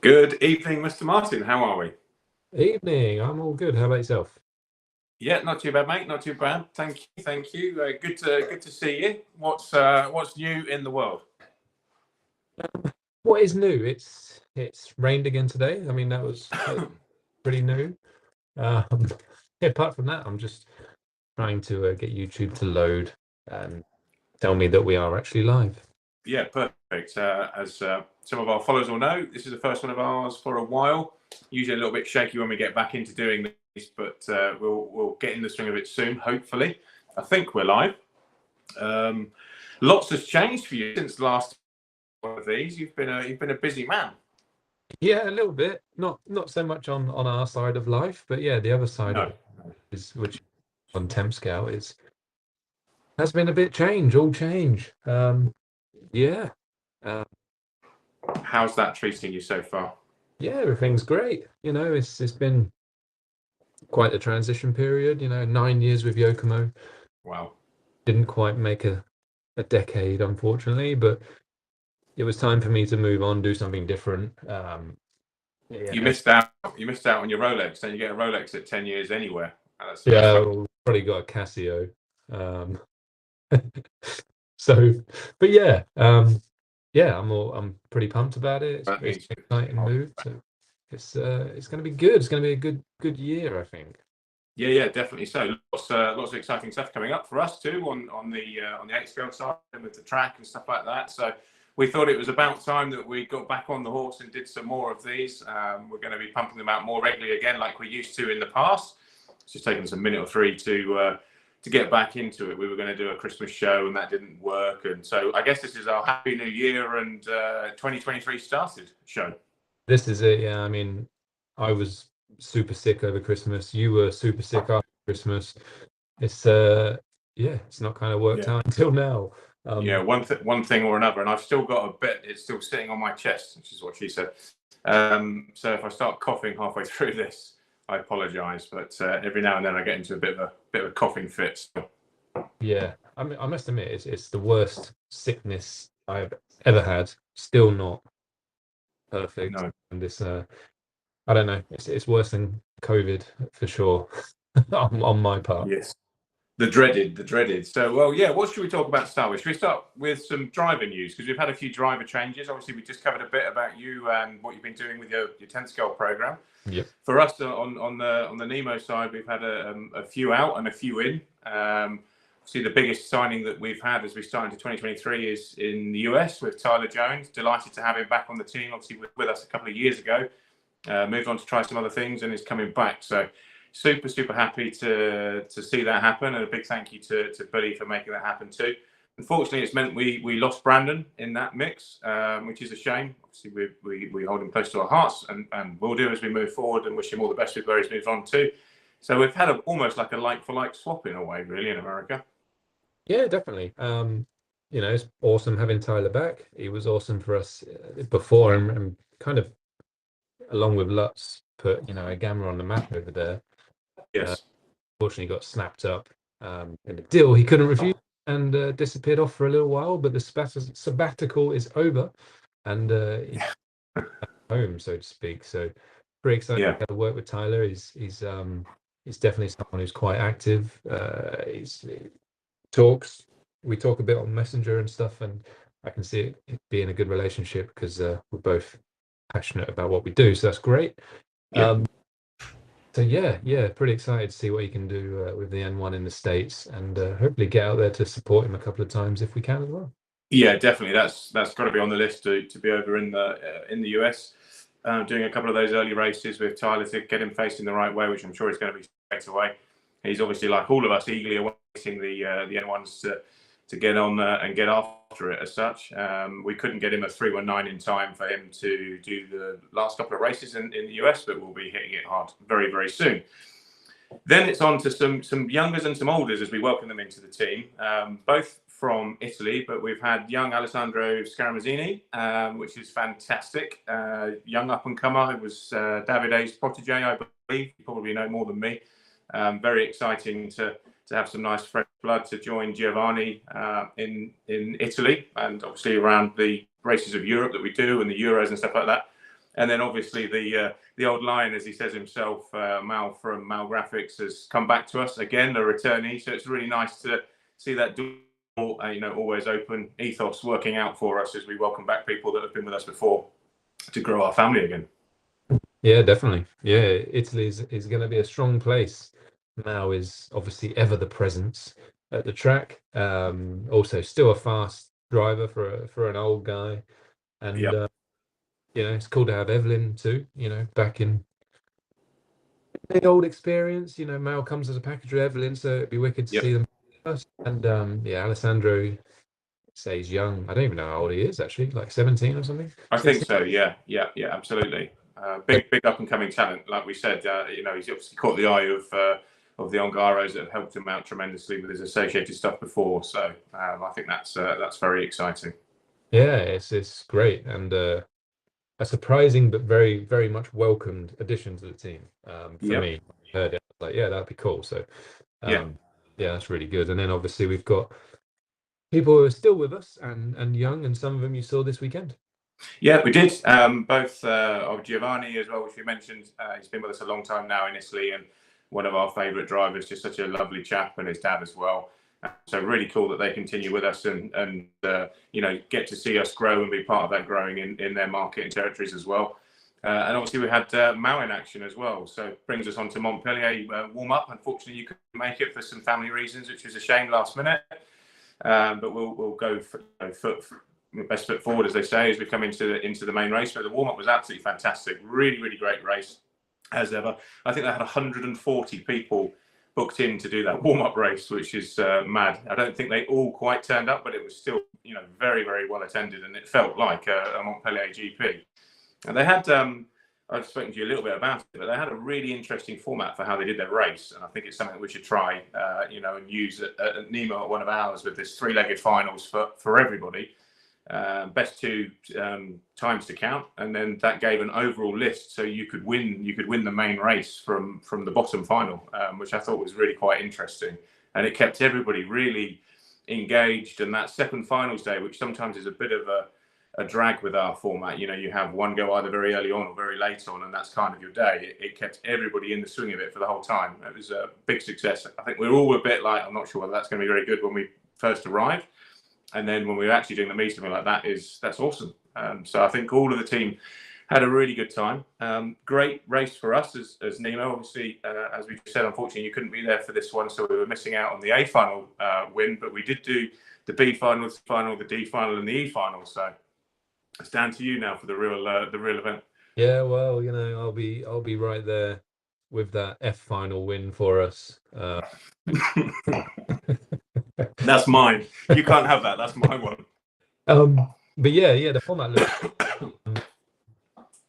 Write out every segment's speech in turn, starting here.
Good evening, Mr. Martin. How are we? Evening. I'm all good. How about yourself? Yeah, not too bad, mate. Not too bad. Thank you. Thank you. Good to see you. What's new in the world? What is new? It's rained again today. I mean, that was pretty new. Um, yeah, apart from that, I'm just trying to get YouTube to load and tell me that we are actually live. Yeah, perfect. As some of our followers will know, this is the first one of ours for a while. Usually a little bit shaky when we get back into doing this, but we'll get in the swing of it soon. Hopefully, I think we're live. Um, Lots has changed for you since the last one of these. You've been a busy man. Yeah, a little bit. Not so much on our side of life, but yeah, the other side of No. it is which on temp scale is has been a bit change, all change. Yeah. Uh, How's that treating you so far? yeah, everything's great. It's been quite a transition period. 9 years with Yokomo. Wow. Didn't quite make a decade, unfortunately, but it was time for me to move on, do something different. Yeah, You missed out. You missed out on your Rolex. Don't you get a Rolex at 10 years anywhere? That's yeah, funny. well, probably got a Casio. Um, so, but yeah, I'm pretty pumped about it. It's, That it's means an exciting move. So it's going to be good. It's going to be a good year, I think. yeah, definitely. So lots of exciting stuff coming up for us too on the X-Scale side and with the track and stuff like that. So we thought it was about time that we got back on the horse and did some more of these. We're going to be pumping them out more regularly again, like we used to in the past. It's just taken us a minute or three to get back into it. We were going to do a Christmas show and that didn't work, and so I guess this is our Happy New Year and 2023 started show. This is it. Yeah, I mean, I was super sick over Christmas. You were super sick after Christmas. It's yeah, it's not kind of worked Yeah. out until now. Yeah, one thing or another, and I've still got a bit. It's still sitting on my chest, which is what she said. So if I start coughing halfway through this, I apologise. But every now and then I get into a bit of a coughing fit. So, Yeah, I mean, I must admit, it's the worst sickness I've ever had. Still not perfect, no, and this I don't know. It's worse than COVID for sure on my part. yes, the dreaded. So, well, yeah. What should we talk about to start with? Should we start with some driver news because we've had a few driver changes. Obviously, we just covered a bit about you and what you've been doing with your 10 scale program. Yep. For us on the Nemo side, we've had a few out and a few in. See, the biggest signing that we've had as we start into 2023 is in the US with Tyler Jones. Delighted to have him back on the team. Obviously, with us a couple of years ago. Moved on to try some other things and is coming back. So super happy to see that happen, and a big thank you to Billy for making that happen too. Unfortunately, it's meant we lost Brandon in that mix, which is a shame. Obviously, we hold him close to our hearts, and we'll do as we move forward, and wish him all the best with where he's moved on to. So we've had almost like a like for like swap in a way, really, in America. Yeah, definitely. It's awesome having Tyler back. He was awesome for us before, and kind of along with Lutz put a gamma on the map over there. Yes. Unfortunately, got snapped up in a deal he couldn't refuse and disappeared off for a little while. But the sabbatical is over, and he's home, so to speak. So pretty excited Yeah. to work with Tyler. He's definitely someone who's quite active. He talks. We talk a bit on Messenger and stuff, and I can see it being a good relationship because we're both passionate about what we do. So that's great. Yeah. So yeah, pretty excited to see what he can do with the N1 in the States, and hopefully get out there to support him a couple of times if we can as well. Yeah, definitely. That's got to be on the list to be over in the US, doing a couple of those early races with Tyler to get him facing the right way, which I'm sure he's going to be straight away. He's obviously, like all of us, eagerly awaiting the N1s to get on and get after it as such. We couldn't get him a 319 in time for him to do the last couple of races in the US, but we'll be hitting it hard very soon. Then it's on to some youngers and some olders as we welcome them into the team, both from Italy, but we've had young Alessandro Scaramuzzini, which is fantastic. Young up-and-comer. It was Davide's protege, I believe. You probably know more than me. Very exciting to have some nice fresh blood to join Giovanni in Italy, and obviously around the races of Europe that we do and the Euros and stuff like that. And then obviously the old lion, as he says himself, Mal from Mal Graphics, has come back to us again, a returnee. So it's really nice to see that door, always open ethos working out for us as we welcome back people that have been with us before to grow our family again. Yeah, definitely. Yeah, Italy is going to be a strong place. Mal is obviously ever the presence at the track. Also, still a fast driver for an old guy, and it's cool to have Evelyn too. Back in the old experience. Mal comes as a package with Evelyn, so it'd be wicked to see them first. And Alessandro says young. I don't even know how old he is actually, like 17 or something. I think so. Yeah, absolutely. Big up and coming talent, like we said. He's obviously caught the eye of the Ongaros that have helped him out tremendously with his associated stuff before. So I think that's very exciting. Yeah, it's great, and a surprising but very, very much welcomed addition to the team. For me, I heard it, I was like, yeah, that'd be cool. So yeah, that's really good. And then obviously we've got people who are still with us and young, and some of them you saw this weekend. Yeah, we did. Both Giovanni as well, which we mentioned. He's been with us a long time now in Italy, and one of our favourite drivers. Just such a lovely chap, and his dad as well. So really cool that they continue with us and get to see us grow and be part of that growing in their market and territories as well. And obviously we had Mao in action as well. So brings us on to Montpellier warm up. Unfortunately, you couldn't make it for some family reasons, which was a shame last minute. But we'll go for best foot forward, as they say, as we come into the main race. But the warm up was absolutely fantastic. Really, really great race as ever. I think they had 140 people booked in to do that warm-up race, which is mad. I don't think they all quite turned up, but it was still, very, very well attended, and it felt like a Montpellier GP. And they had, I've spoken to you a little bit about it, but they had a really interesting format for how they did their race, and I think it's something we should try, and use at Nemo at one of ours with this three-legged finals for everybody. Best two times to count, and then that gave an overall list, so you could win the main race from the bottom final, which I thought was really quite interesting, and it kept everybody really engaged. And that second finals day, which sometimes is a bit of a drag with our format, you have one go either very early on or very late on, and that's kind of your day. It kept everybody in the swing of it for the whole time. It was a big success. I think we're all a bit like, I'm not sure whether that's going to be very good when we first arrive. And then when we were actually doing the meeting, we're like, that's awesome. So I think all of the team had a really good time. Great race for us as Nemo. Obviously, as we said, unfortunately, you couldn't be there for this one, so we were missing out on the A final win. But we did do the B final, the final, the D final, and the E final. So it's down to you now for the real event. Yeah, well, I'll be right there with that F final win for us. That's mine. You can't have that. That's my one. But yeah, the format looks.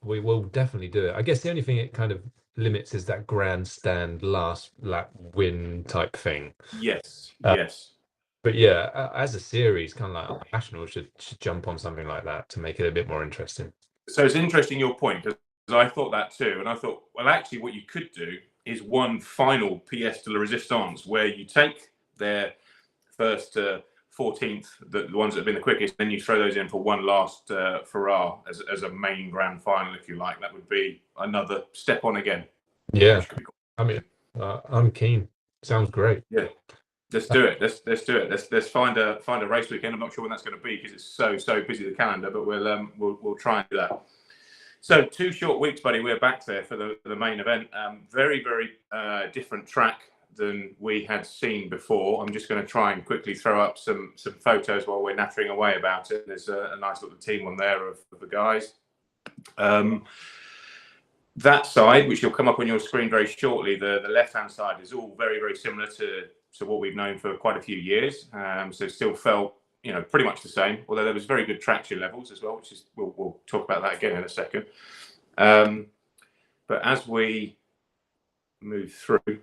We will definitely do it. I guess the only thing it kind of limits is that grandstand last lap win type thing. Yes. But yeah, as a series, kind of like national should jump on something like that to make it a bit more interesting. So it's interesting your point, because I thought that too, and I thought, well, actually, what you could do is one final pièce de la résistance, where you take their first 14th, the ones that have been the quickest, then you throw those in for one last Ferrari as a main grand final, if you like. That would be another step on again. Yeah, cool. I mean, I'm keen. Sounds great. Yeah, let's do it. Let's do it. Let's find a race weekend. I'm not sure when that's going to be because it's so busy, the calendar, but we'll try and do that. So 2 short weeks, buddy. We're back there for the main event. Very, very different track than we had seen before. I'm just going to try and quickly throw up some photos while we're nattering away about it. There's a nice little team on there of the guys. That side, which will come up on your screen very shortly, the left-hand side is all very, very similar to what we've known for quite a few years. So still felt, pretty much the same, although there was very good traction levels as well, which is, we'll talk about that again in a second. But as we move through,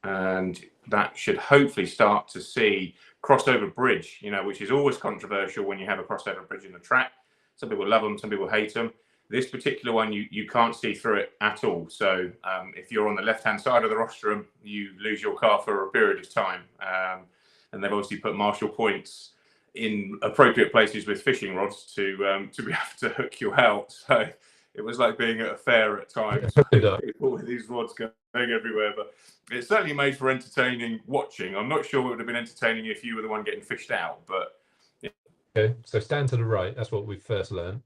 and that should hopefully start to see crossover bridge, which is always controversial when you have a crossover bridge in the track. Some people love them, some people hate them. This particular one, you can't see through it at all. So if you're on the left-hand side of the rostrum, you lose your car for a period of time. And they've obviously put marshal points in appropriate places with fishing rods to be able to hook you out. So It was like being at a fair at times, people with these rods going everywhere. But it certainly made for entertaining watching. I'm not sure it would have been entertaining if you were the one getting fished out, but yeah. Okay, so stand to the right. That's what we first learned.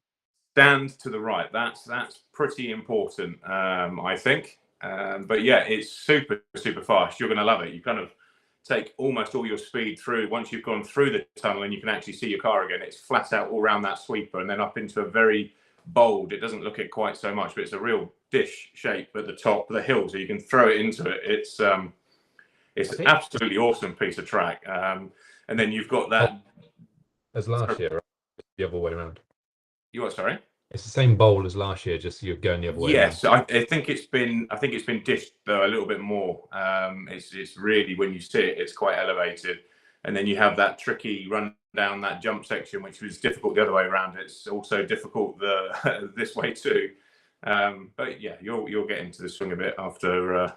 Stand to the right. That's pretty important, I think. But yeah, it's super fast. You're going to love it. You kind of take almost all your speed through. Once you've gone through the tunnel and you can actually see your car again, it's flat out all around that sweeper and then up into a very bold, it doesn't look it quite so much, but it's a real dish shape at the top of the hill, so you can throw it into it. It's an absolutely awesome piece of track. And then you've got that as last year, right? The other way around. You what? Sorry. It's the same bowl as last year, just you're going the other way. Yes, I think it's been dished though a little bit more. It's really, when you see it, it's quite elevated, and then you have that tricky run down that jump section, which was difficult the other way around. It's also difficult this way too. But yeah, you'll get into the swing of it after.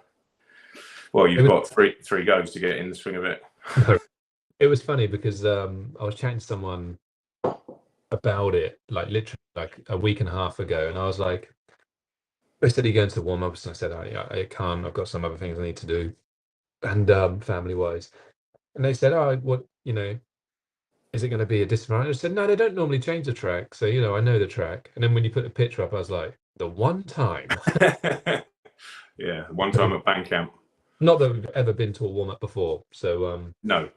Well, you've got three goes to get in the swing of it. It was funny because I was chatting to someone about it, like literally like a week and a half ago, and I was like, they said, "Are you going to warm ups?" And I said, I can't, I've got some other things I need to do, and family wise. And they said, "Oh, what, is it going to be a disadvantage?" I said, "No, they don't normally change the track, so I know the track." And then when you put the picture up, I was like, the one time. Yeah, one time at Bandcamp. Not that we've ever been to a warm up before, so no.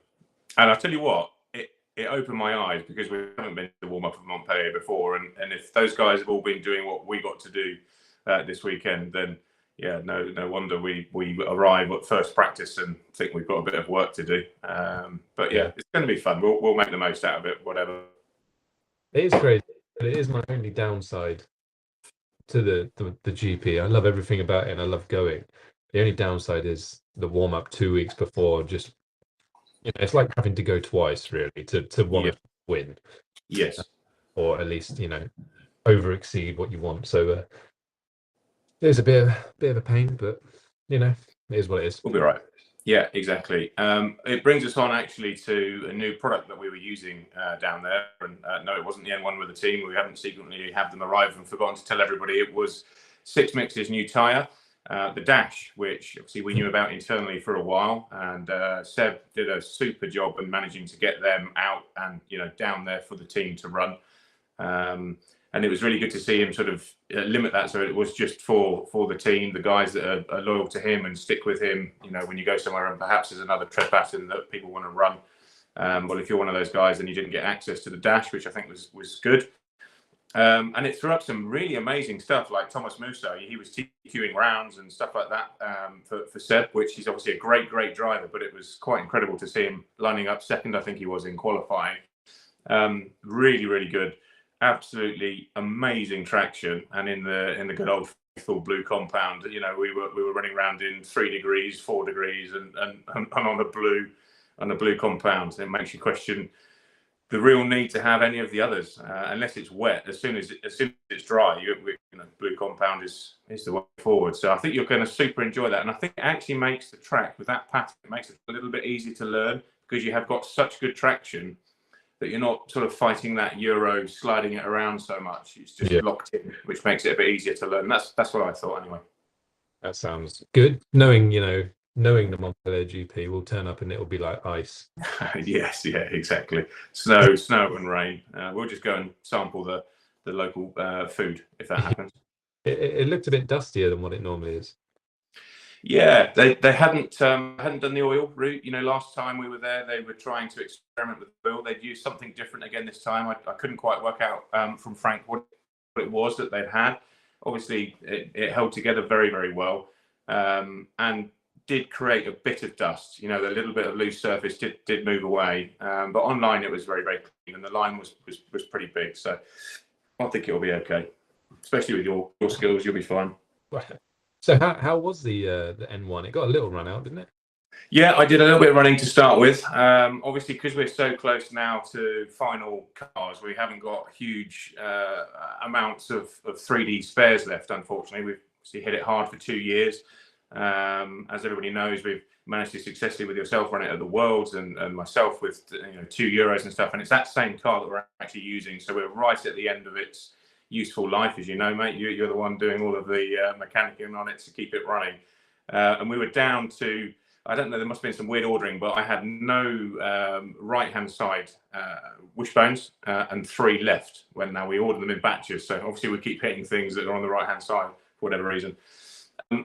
And I'll tell you what, it opened my eyes, because we haven't been to the warm up of Montpellier before, and if those guys have all been doing what we got to do this weekend, then yeah, no wonder we arrive at first practice and think we've got a bit of work to do. But yeah, it's going to be fun. We'll make the most out of it, whatever. It is crazy, but it is my only downside to the GP. I love everything about it and I love going. The only downside is the warm up 2 weeks before. Just it's like having to go twice really to want to win. Yes, or at least over exceed what you want. So it's a bit of a pain, but it is what it is. We'll be right. Yeah, exactly. It brings us on actually to a new product that we were using down there. And no, it wasn't the N1 with the team. We haven't secretly had them arrive and forgotten to tell everybody. It was Six Mix's new tyre, the Dash, which obviously we knew about internally for a while. And Seb did a super job in managing to get them out and down there for the team to run. And it was really good to see him sort of limit that, so it was just for the team, the guys that are loyal to him and stick with him. When you go somewhere and perhaps there's another tread pattern that people want to run. Well, if you're one of those guys, then you didn't get access to the Dash, which I think was good. And it threw up some really amazing stuff, like Thomas Musso. He was TQing rounds and stuff like that for Seb, which he's obviously a great driver, but it was quite incredible to see him lining up second, I think he was, in qualifying. Really good. Absolutely amazing traction, and in the good old faithful blue compound, we were running around in 3 degrees, 4 degrees, and on the blue compound. It makes you question the real need to have any of the others, unless it's wet. As soon as it's dry, blue compound is the way forward. So I think you're going to super enjoy that, and I think it actually makes the track with that pattern, it makes it a little bit easier to learn, because you have got such good traction that you're not sort of fighting that Euro, sliding it around so much. It's just locked in, which makes it a bit easier to learn. That's what I thought anyway. That sounds good. Knowing the Montpellier GP, will turn up and it'll be like ice. Yes, yeah, exactly. Snow and rain. We'll just go and sample the local food if that happens. It looked a bit dustier than what it normally is. Yeah, they hadn't done the oil route. Last time we were there, they were trying to experiment with oil. They'd used something different again this time. I couldn't quite work out from Frank what it was that they'd had. Obviously, it held together very well, and did create a bit of dust. The little bit of loose surface did move away, but online it was very clean, and the line was pretty big. So I think it'll be okay, especially with your skills. You'll be fine. So how was the N1? It got a little run out, didn't it? Yeah, I did a little bit of running to start with. Obviously, because we're so close now to final cars, we haven't got huge amounts of 3D spares left, unfortunately. We've obviously hit it hard for 2 years. As everybody knows, we've managed to successfully, with yourself, run it at the Worlds, and myself with 2 Euros and stuff. And it's that same car that we're actually using. So we're right at the end of its useful life, as you know, mate. You're the one doing all of the mechanicking on it to keep it running. And we were down to, I don't know, there must have been some weird ordering, but I had no right-hand side wishbones and 3 left when now we order them in batches. So obviously we keep hitting things that are on the right-hand side for whatever reason.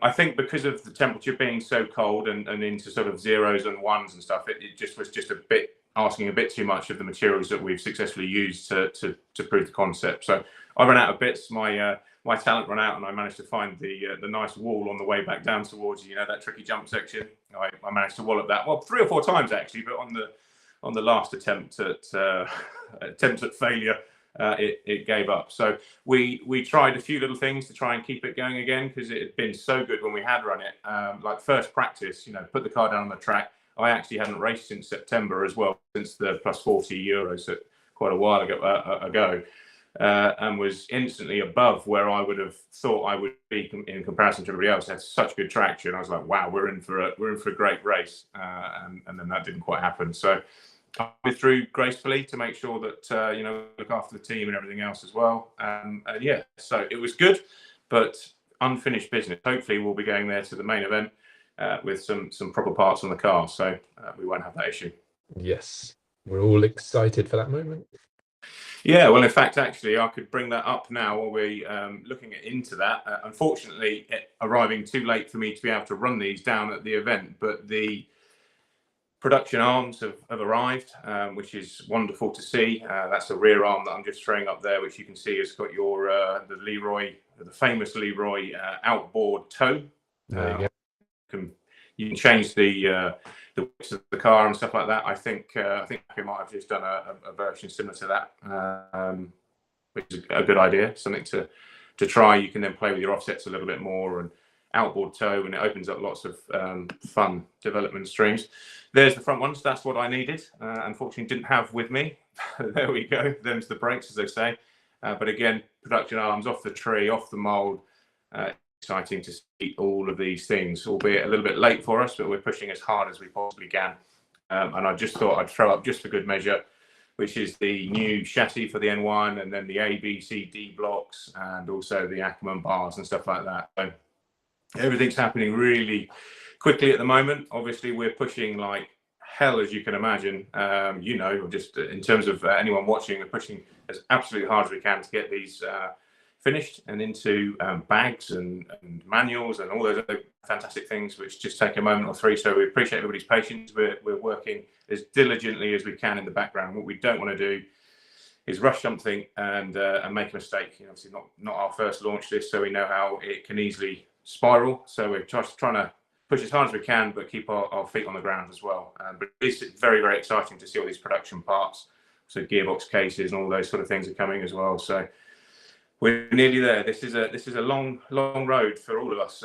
I think because of the temperature being so cold and into sort of 0s and 1s and stuff, it just was just a bit asking a bit too much of the materials that we've successfully used to prove the concept. So I ran out of bits. My talent ran out, and I managed to find the nice wall on the way back down towards, you know, that tricky jump section. I managed to wallop that, well, 3 or 4 times actually, but on the last attempt at failure, it gave up. So we tried a few little things to try and keep it going again, because it had been so good when we had run it. Like first practice, you know, put the car down on the track. I actually hadn't raced since September as well, since the plus 40 Euros quite a while ago. And was instantly above where I would have thought I would be in comparison to everybody else. It had such good traction. I was like, wow, we're in for a great race. And then that didn't quite happen. So I withdrew gracefully to make sure that, you know, look after the team and everything else as well. Yeah, so it was good, but unfinished business. Hopefully we'll be going there to the main event with some proper parts on the car. So we won't have that issue. Yes, we're all excited for that moment. Yeah, well, in fact, actually, I could bring that up now while we're looking into that. Unfortunately, arriving too late for me to be able to run these down at the event, but the production arms have arrived, which is wonderful to see. That's a rear arm that I'm just throwing up there, which you can see has got your the famous Leroy outboard toe. There you go. You can change the width of the car and stuff like that. I think we might have just done a version similar to that, which is a good idea. Something to try. You can then play with your offsets a little bit more and outboard toe, and it opens up lots of fun development streams. There's the front ones. That's what I needed. Unfortunately, didn't have with me. There we go. Them's the brakes, as they say. But again, production arms off the tree, off the mould. Exciting to see all of these things, albeit a little bit late for us, but we're pushing as hard as we possibly can. And I just thought I'd throw up, just for good measure, which is the new chassis for the N1, and then the A, B, C, D blocks, and also the Ackerman bars and stuff like that. So everything's happening really quickly at the moment. Obviously, we're pushing like hell, as you can imagine. You know, just in terms of anyone watching, we're pushing as absolutely hard as we can to get these finished and into bags and manuals and all those other fantastic things, which just take a moment or 3. So we appreciate everybody's patience. We're working as diligently as we can in the background. What we don't want to do is rush something and make a mistake. You know, obviously not our first launch this, so we know how it can easily spiral. So we're just trying to push as hard as we can, but keep our feet on the ground as well. But it's very, very exciting to see all these production parts. So gearbox cases and all those sort of things are coming as well. So we're nearly there. This is a long road for all of us.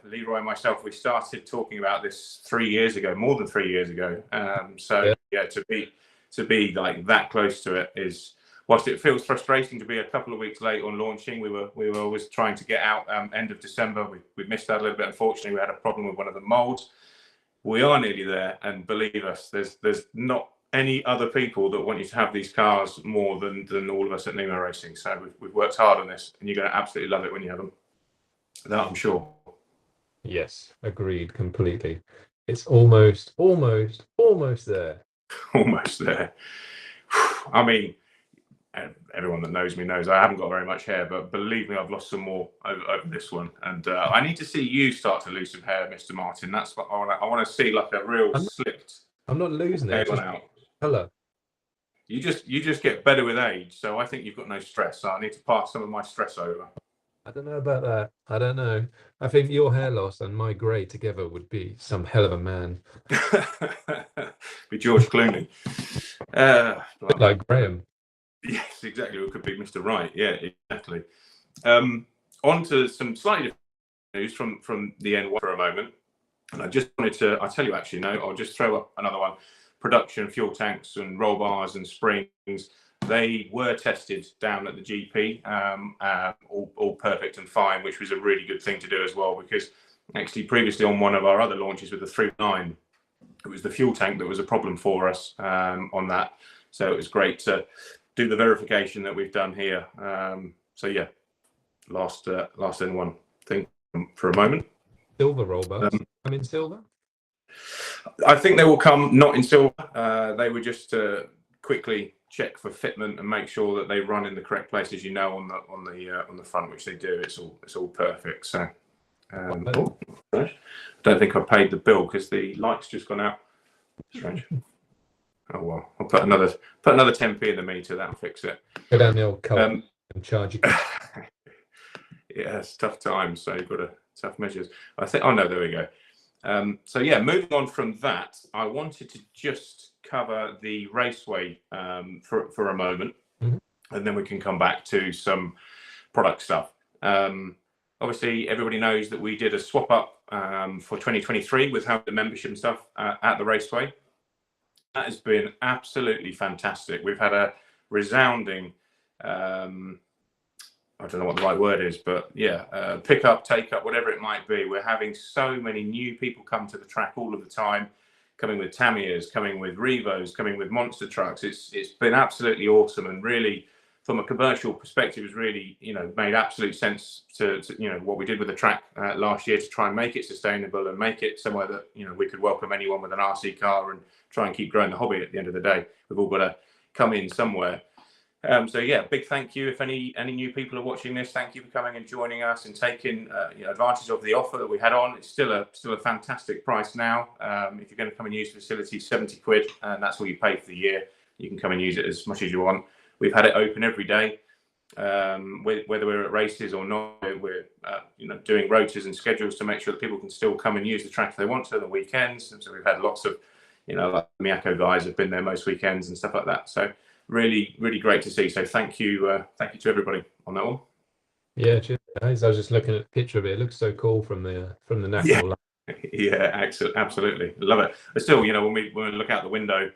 Leroy and myself, we started talking about this 3 years ago, more than 3 years ago. So yeah, to be like that close to it is, whilst it feels frustrating to be a couple of weeks late on launching. We were always trying to get out end of December. We missed that a little bit. Unfortunately, we had a problem with one of the molds. We are nearly there, and believe us, there's not any other people that want you to have these cars more than all of us at Nemo Racing. So we've worked hard on this, and you're going to absolutely love it when you have them. That I'm sure. Yes, agreed completely. It's almost there. Almost there. I mean, everyone that knows me knows I haven't got very much hair, but believe me, I've lost some more over this one. And I need to see you start to lose some hair, Mr. Martin. That's what I want to see, like a real slicked. I'm not losing it. Just out. Colour. You just get better with age, so I think you've got no stress. So I need to pass some of my stress over. I don't know about that. I don't know. I think your hair loss and my grey together would be some hell of a man. Be George Clooney. Like Graham. Yes, exactly. It could be Mr. Right. Yeah, exactly. On to some slightly different news from the N1 for a moment. And I just wanted to, I'll tell you actually, no, I'll just throw up another one. Production fuel tanks and roll bars and springs, they were tested down at the GP, all perfect and fine, which was a really good thing to do as well, because actually previously on one of our other launches with the 3.9, it was the fuel tank that was a problem for us on that. So it was great to do the verification that we've done here. So yeah, last N1 thing for a moment. Silver roll bars. I'm in silver. I think they will come not in silver. They were just to quickly check for fitment and make sure that they run in the correct places. You know, on the front, which they do. It's all perfect. So, oh, I don't think I paid the bill because the light's just gone out. Strange. Oh well, I'll put another 10p in the meter. That'll fix it. Go down the old cult and charge you. Yeah, it's tough times. So you've got tough measures. I think. Oh no, there we go. So yeah, moving on from that, I wanted to just cover the Raceway for a moment, and then we can come back to some product stuff. Obviously, everybody knows that we did a swap up for 2023 with how the membership and stuff at the Raceway. That has been absolutely fantastic. We've had a resounding, I don't know what the right word is, but yeah, pick up, take up, whatever it might be. We're having so many new people come to the track all of the time, coming with Tamiya's, coming with Revos, coming with monster trucks. It's been absolutely awesome, and really, from a commercial perspective, has really made absolute sense to what we did with the track last year to try and make it sustainable and make it somewhere that we could welcome anyone with an RC car and try and keep growing the hobby. At the end of the day, we've all got to come in somewhere. So yeah, big thank you if any new people are watching this. Thank you for coming and joining us and taking advantage of the offer that we had on. It's still a fantastic price now. If you're going to come and use the facility, 70 quid, and that's all you pay for the year. You can come and use it as much as you want. We've had it open every day, whether we're at races or not. We're doing rotas and schedules to make sure that people can still come and use the track if they want to on the weekends. And so we've had lots of like Miyako guys have been there most weekends and stuff like that. So really, really great to see. So thank you to everybody on that one. Yeah, cheers, guys. I was just looking at the picture of it. It looks so cool from the national. Yeah, absolutely, love it. But still, when we look out the window,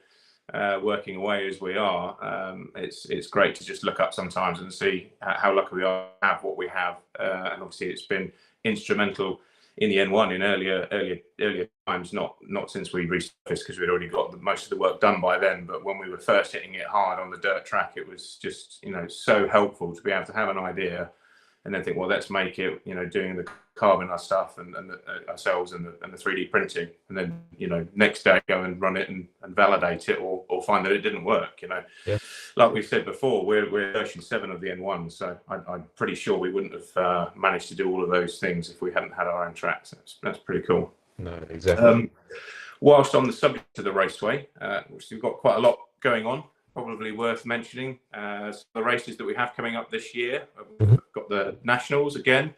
working away as we are, it's great to just look up sometimes and see how lucky we are to have what we have. And obviously, it's been instrumental in the N1 in earlier times, not since we resurfaced, because we'd already got most of the work done by then. But when we were first hitting it hard on the dirt track, it was just so helpful to be able to have an idea and then think, well, let's make it, doing the carbon stuff and ourselves and the 3D printing, and then next day go and run it and validate it or find that it didn't work. Yeah. Like we said before, we're version 7 of the N1, so I'm pretty sure we wouldn't have managed to do all of those things if we hadn't had our own tracks. That's pretty cool. No, exactly. Whilst on the subject of the Raceway, which we've got quite a lot going on, probably worth mentioning the races that we have coming up this year. We've got the Nationals again,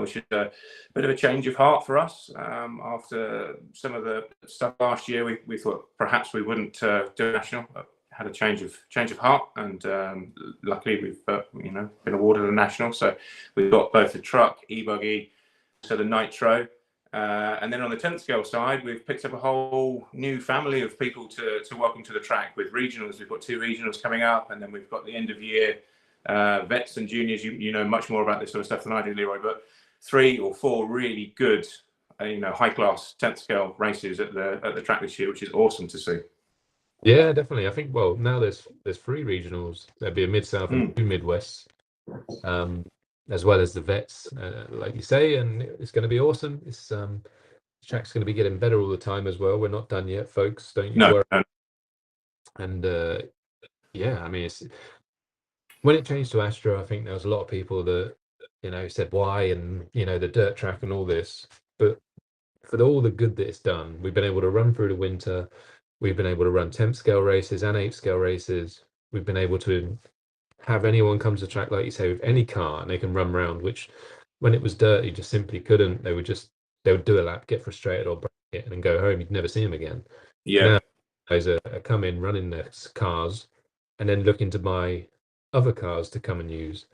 which is a bit of a change of heart for us. After some of the stuff last year, we thought perhaps we wouldn't do a national. Had a change of heart, and luckily we've been awarded a national. So we've got both the truck, e-buggy, so the nitro. And then on the 10th scale side, we've picked up a whole new family of people to welcome to the track with regionals. We've got 2 regionals coming up, and then we've got the end of year vets and juniors. You know much more about this sort of stuff than I do, Leroy, but 3 or 4 really good, high class 10th scale races at the track this year, which is awesome to see. Yeah, definitely. I think now there's 3 regionals. There'd be a mid-south and 2 midwest. As well as the vets, like you say, and it's going to be awesome. This track's going to be getting better all the time as well. We're not done yet, folks. Don't you worry. No. And yeah, I mean, it's when it changed to Astro, I think there was a lot of people that said why, and the dirt track and all this. But for all the good that it's done, we've been able to run through the winter. We've been able to run 10th scale races and 8th scale races. We've been able to have anyone come to the track, like you say, with any car, and they can run around, which when it was dirty just simply couldn't. They would do a lap, get frustrated or break it, and then go home. You'd never see them again. Yeah. Now guys are come in running their cars and then looking to buy other cars to come and use.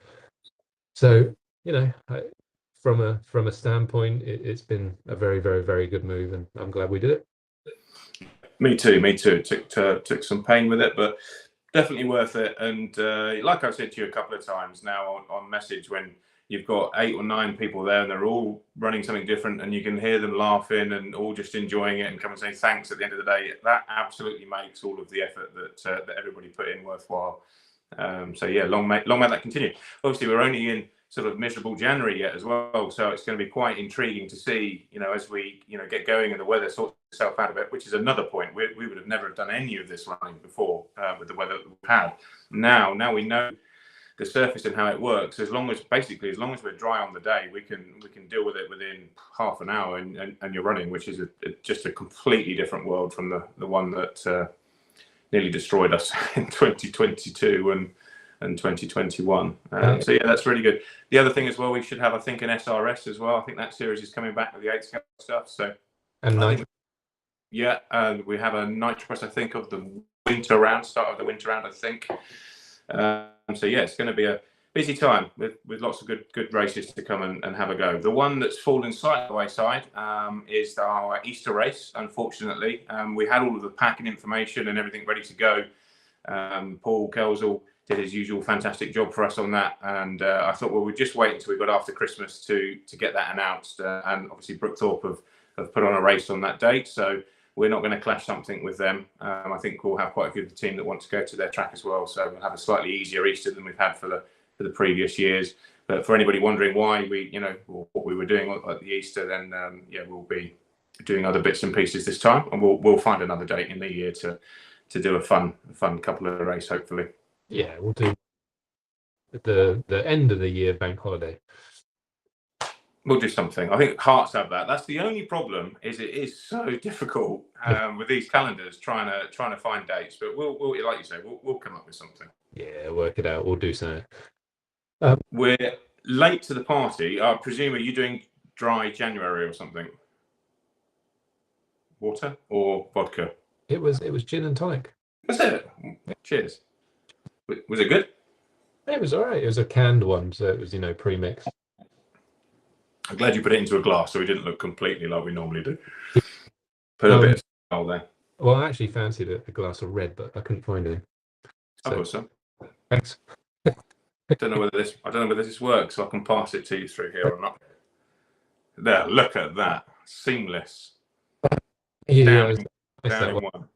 So from a standpoint, it's been a very, very, very good move, and I'm glad we did it. Me too. Took some pain with it, but definitely worth it. And like I've said to you a couple of times now on message, when you've got 8 or 9 people there and they're all running something different, and you can hear them laughing and all just enjoying it and come and say thanks at the end of the day, that absolutely makes all of the effort that everybody put in worthwhile. So yeah, long may that continue. Obviously, we're only in sort of miserable January yet as well, so it's going to be quite intriguing to see, as we get going and the weather sorts itself out a bit, which is another point. We would have never done any of this running before with the weather that we've had. Now we know the surface and how it works. As long as we're dry on the day, we can deal with it within half an hour and you're running, which is just a completely different world from the one that nearly destroyed us in 2022 and 2021. So yeah, that's really good. The other thing as well, we should have, I think, an SRS as well. I think that series is coming back with the 8 scale stuff. So and nitro. Yeah, and we have a nitro, I think, of the winter round, start of the winter round, I think. So yeah, it's going to be a busy time with lots of good races to come and have a go. The one that's fallen slightly by the wayside is our Easter race. Unfortunately, we had all of the packing information and everything ready to go. Paul Kelsall did his usual fantastic job for us on that, and I thought, well, we'd just wait until we got after Christmas to get that announced. And obviously, Brookthorpe have put on a race on that date, so we're not going to clash something with them. I think we'll have quite a few of the team that want to go to their track as well, so we'll have a slightly easier Easter than we've had for the previous years. But for anybody wondering why what we were doing at the Easter, then we'll be doing other bits and pieces this time, and we'll find another date in the year to do a fun couple of race, hopefully. Yeah, we'll do the end of the year bank holiday. We'll do something. I think Hearts have that. That's the only problem. It is so difficult with these calendars trying to find dates. But we'll like you say, we'll come up with something. Yeah, work it out. We'll do something. We're late to the party. I presume, are you doing dry January or something? Water or vodka? It was gin and tonic. Was it? Cheers. Was it good? It was all right. It was a canned one, so it was pre-mixed. I'm glad you put it into a glass so we didn't look completely like we normally do. Put a bit of style there. Well, I actually fancied a glass of red, but I couldn't find any. I've got some. Thanks. I don't know whether this works, so I can pass it to you through here or not. There, look at that. Seamless. Yeah, down in one.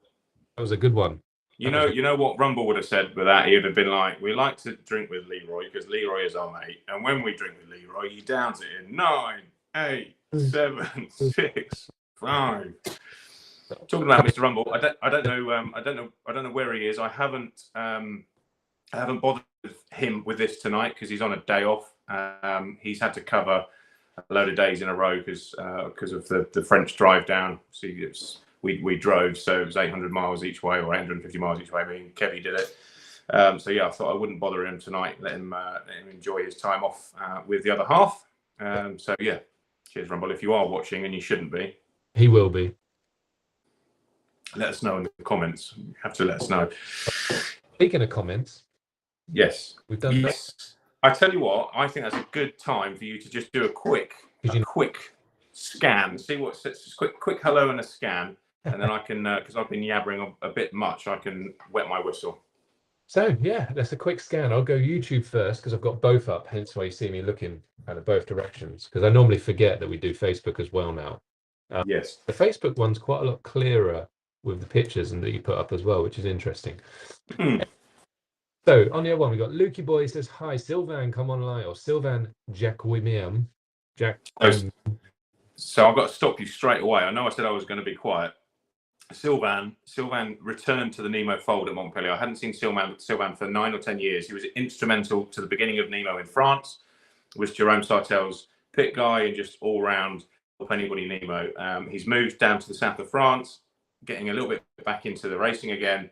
That was a good one. You know what Rumble would have said with that? He would have been like, we like to drink with Leroy because Leroy is our mate. And when we drink with Leroy, he downs it in 9, 8, 7, 6, 5. Talking about Mr. Rumble, I don't know where he is. I haven't bothered him with this tonight because he's on a day off. He's had to cover a load of days in a row because of the French drive down. See, we drove, so it was 800 miles each way or 850 miles each way. I mean, Kevy did it. So yeah, I thought I wouldn't bother him tonight. Let him enjoy his time off with the other half. So yeah, cheers, Rumble. If you are watching, and you shouldn't be, he will be. Let us know in the comments. You have to let us know. Speaking of comments, yes, we've done. Yes, I tell you what, I think that's a good time for you to just do a quick scan. See what's quick hello and a scan. And then I can, because I've been yabbering a bit much, I can wet my whistle. So yeah, that's a quick scan. I'll go YouTube first because I've got both up. Hence why you see me looking at both directions. Because I normally forget that we do Facebook as well now. Yes. The Facebook one's quite a lot clearer with the pictures and that you put up as well, which is interesting. So on the other one, we got Lukey Boy says, "Hi, Sylvan, come online," or Sylvan Jack Wimiam. So I've got to stop you straight away. I know I said I was going to be quiet. Sylvan returned to the Nemo fold at Montpellier. I hadn't seen Sylvan for 9 or 10 years. He was instrumental to the beginning of Nemo in France. Was Jerome Sartel's pit guy and just all round help anybody Nemo. He's moved down to the south of France, getting a little bit back into the racing again.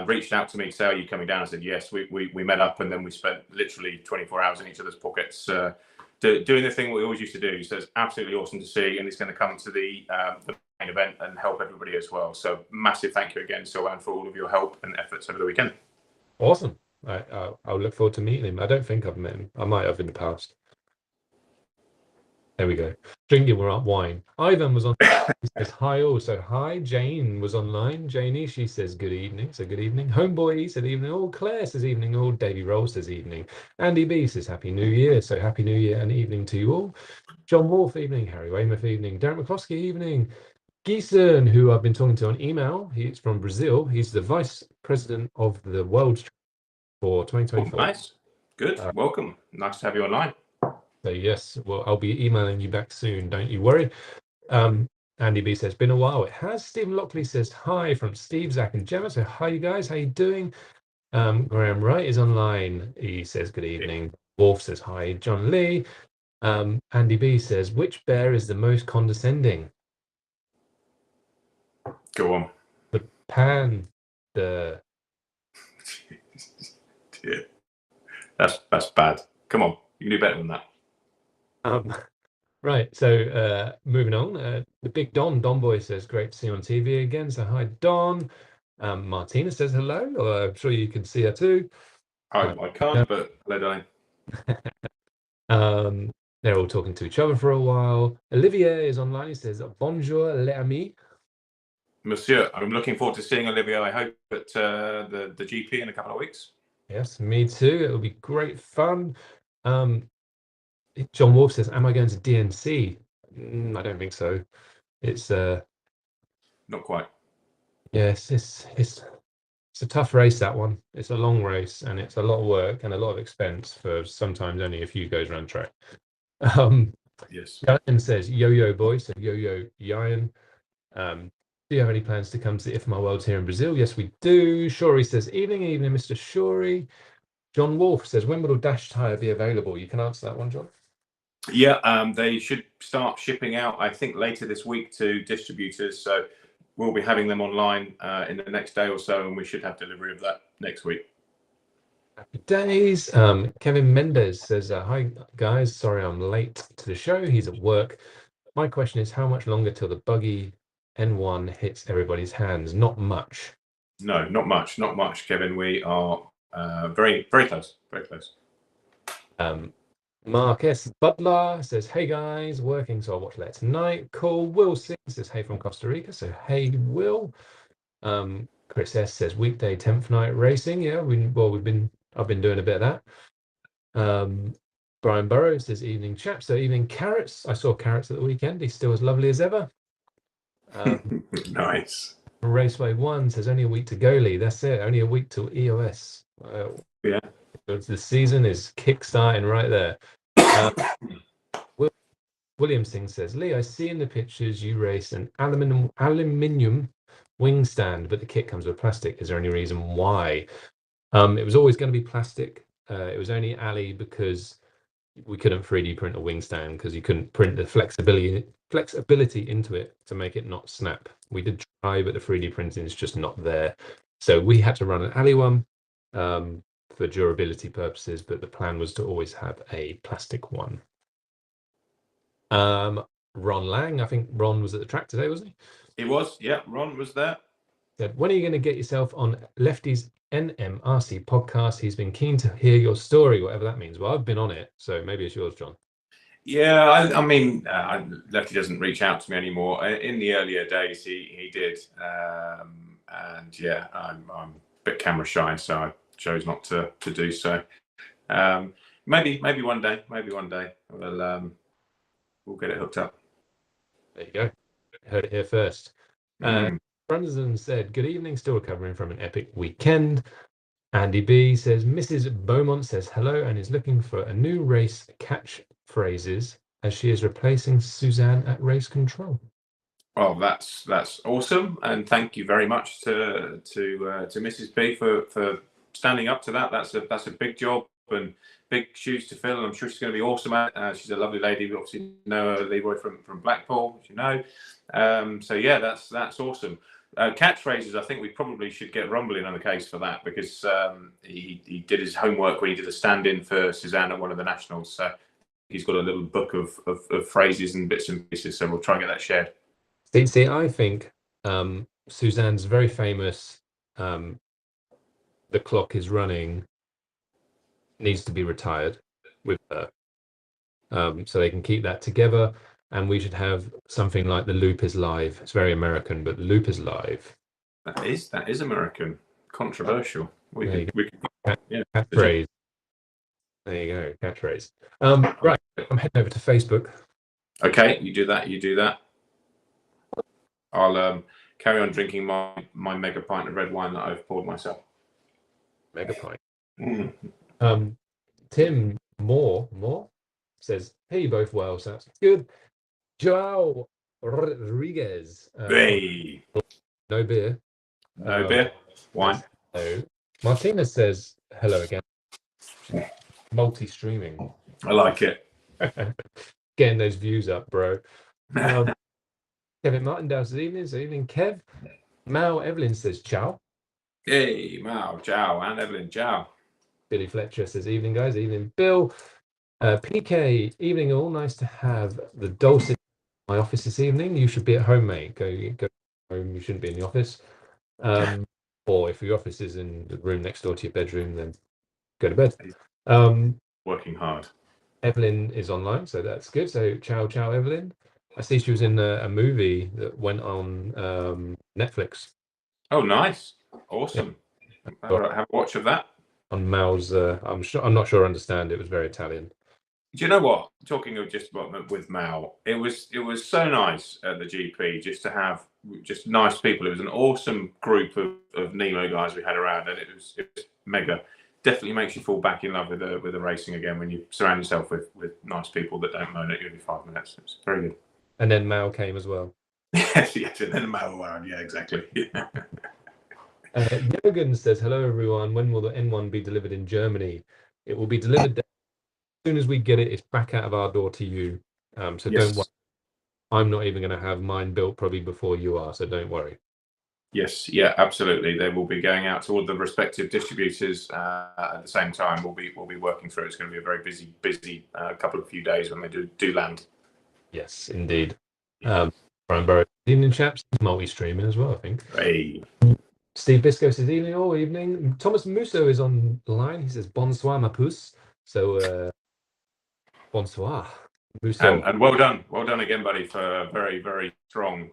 Reached out to me to say, "Are you coming down?" I said yes. We met up and then we spent literally 24 hours in each other's pockets doing the thing we always used to do. So it's absolutely awesome to see, and he's going to come to the main event and help everybody as well. So massive thank you again, Sylvan, for all of your help and efforts over the weekend. Awesome. I'll look forward to meeting him. I don't think I've met him. I might have in the past. There we go. Drinking wine. Ivan was on. He says hi. Also hi. Jane was online. Janie, she says good evening. So good evening. Homeboy said evening. Oh, Claire says evening. Oh, Davey Roll says evening. Andy B says happy New Year. So happy New Year and evening to you all. John Wolf evening. Harry Weymouth evening. Darren McCloskey evening. Geeson, who I've been talking to on email. He's from Brazil. He's the vice president of the World for 2024. Nice. Good. Welcome. Nice to have you online. So yes, well, I'll be emailing you back soon. Don't you worry. Andy B says, been a while. It has. Stephen Lockley says, hi from Steve, Zach and Gemma. So hi, you guys. How you doing? Graham Wright is online. He says, good evening. Wolf says, hi. John Lee. Andy B says, which bear is the most condescending? Go on. The panda. Yeah. That's bad. Come on. You can do better than that. Right, so moving on, the big Don Boy says, great to see you on TV again. So hi, Don. Martina says hello. I'm sure you can see her too. I can't, but hello, darling. They're all talking to each other for a while. Olivier is online. He says, bonjour, les amis. Monsieur, I'm looking forward to seeing Olivier. I hope at the GP in a couple of weeks. Yes, me too. It'll be great fun. John Wolf says, am I going to DNC? I don't think so. It's not quite. Yes, it's a tough race, that one. It's a long race and it's a lot of work and a lot of expense for sometimes only a few goes around track. Yes. Ian says, yo boy, so yo Ian. Do you have any plans to come to the IFMA Worlds here in Brazil? Yes, we do. Shorey says, evening, Mr. Shorey. John Wolf says, when will Dash Tyre be available? You can answer that one, John. Yeah, they should start shipping out, I think, later this week to distributors. So we'll be having them online in the next day or so, and we should have delivery of that next week. Happy days. Kevin Mendez says, hi, guys. Sorry I'm late to the show. He's at work. My question is, how much longer till the buggy N1 hits everybody's hands? Not much. No, not much, Kevin. We are very, very close. Very close. Mark S. Butler says, hey guys, working, so I'll watch later tonight. Cool. Will Singh says, hey from Costa Rica. So hey, Will. Chris S says, weekday 10th night racing. Yeah, I've been doing a bit of that. Brian Burrows says, evening chap. So evening Carrots. I saw Carrots at the weekend. He's still as lovely as ever. Nice. Raceway 1 says, only a week to go, Lee. That's it. Only a week till EOS. Yeah. The season is kick-starting right there. William Singh says, Lee, I see in the pictures you race an aluminium wing stand, but the kit comes with plastic. Is there any reason why? It was always going to be plastic. It was only Ali because we couldn't 3D print a wing stand because you couldn't print the flexibility into it to make it not snap. We did try, but the 3D printing is just not there. So we had to run an Ali one for durability purposes, but the plan was to always have a plastic one. Ron Lang, I think Ron was at the track today, wasn't he? He was, yeah. Ron was there. Said, when are you going to get yourself on Lefty's NMRC podcast? He's been keen to hear your story, whatever that means. Well, I've been on it, so maybe it's yours, John. Yeah, I mean, Lefty doesn't reach out to me anymore. In the earlier days, he did, and yeah, I'm a bit camera shy, so I chose not to do so. Maybe one day, we'll get it hooked up. There you go. Heard it here first. Brunson said, good evening, still recovering from an epic weekend. Andy B says, Mrs. Beaumont says hello and is looking for a new race catchphrases as she is replacing Suzanne at race control. Well, that's awesome, and thank you very much to Mrs. B for standing up to that. That's a big job and big shoes to fill, and I'm sure she's going to be awesome at it. She's a lovely lady. We obviously know her, Leroy, from Blackpool, as you know. So yeah, that's awesome. Catchphrases, I think we probably should get Rumbling on the case for that, because he did his homework when he did the stand-in for Suzanne at one of the nationals. So he's got a little book of phrases and bits and pieces. So we'll try and get that shared. See, I think Suzanne's very famous. The clock is running. Needs to be retired with her, so they can keep that together. And we should have something like the loop is live. It's very American, but the loop is live. That is American. Controversial. Catchphrase. There you go, catchphrase. Right, I'm heading over to Facebook. Okay, you do that. I'll carry on drinking my mega pint of red wine that I've poured myself. Mega pint. Mm. Tim Moore says, "Hey, you both well, so that's good." Joao Rodriguez, Hey, no beer. no beer, wine. So Martinez says hello again. Multi-streaming. I like it. Getting those views up, bro. Kevin Martindale says evening. So evening, Kev. Mal Evelyn says ciao. Hey, Mao, ciao, and Evelyn, ciao. Billy Fletcher says evening, guys. Evening, Bill. PK, evening all. Nice to have the dulcet in my office this evening. You should be at home, mate. Go home. You shouldn't be in the office. Or if your office is in the room next door to your bedroom, then go to bed. Working hard. Evelyn is online, so that's good. So ciao, Evelyn. I see she was in a movie that went on Netflix. Oh, nice, awesome. Yeah. Have a watch of that. On Mal's, I'm not sure I understand. It was very Italian. Do you know what? Talking of just with Mal, it was so nice at the GP just to have just nice people. It was an awesome group of Nemo guys we had around, and it was mega. Definitely makes you fall back in love with the racing again when you surround yourself with nice people that don't moan at you every 5 minutes. It's very good. And then Mal came as well. yes, and then Mal around. Yeah, exactly. Jürgen says, hello, everyone. When will the N1 be delivered in Germany? It will be delivered as soon as we get it. It's back out of our door to you. So yes. Don't worry. I'm not even going to have mine built probably before you are. So don't worry. Yes, yeah, absolutely. They will be going out to all the respective distributors at the same time. We'll be working through. It's going to be a very busy couple of few days when they do land. Yes, indeed. Brian Burrow, evening chaps, multi-streaming as well, I think. Hey. Steve Bisco says evening, all evening. Thomas Musso is online. He says bonsoir, ma puce. So bonsoir, Musso. And well done again, buddy, for a very, very strong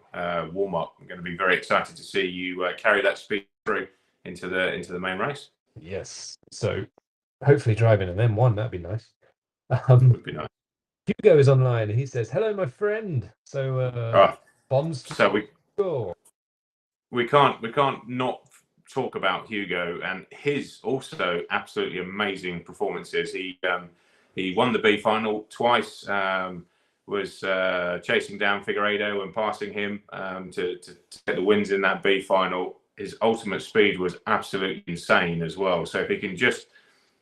warm up. I'm going to be very excited to see you carry that speed through into the main race. Yes. So hopefully driving an M1, that'd be nice. Would be nice. Hugo is online. He says, "Hello, my friend." So bombs. So we can't not talk about Hugo and his also absolutely amazing performances. He won the B final twice. Was chasing down Figueiredo and passing him to get the wins in that B final. His ultimate speed was absolutely insane as well. So if he can just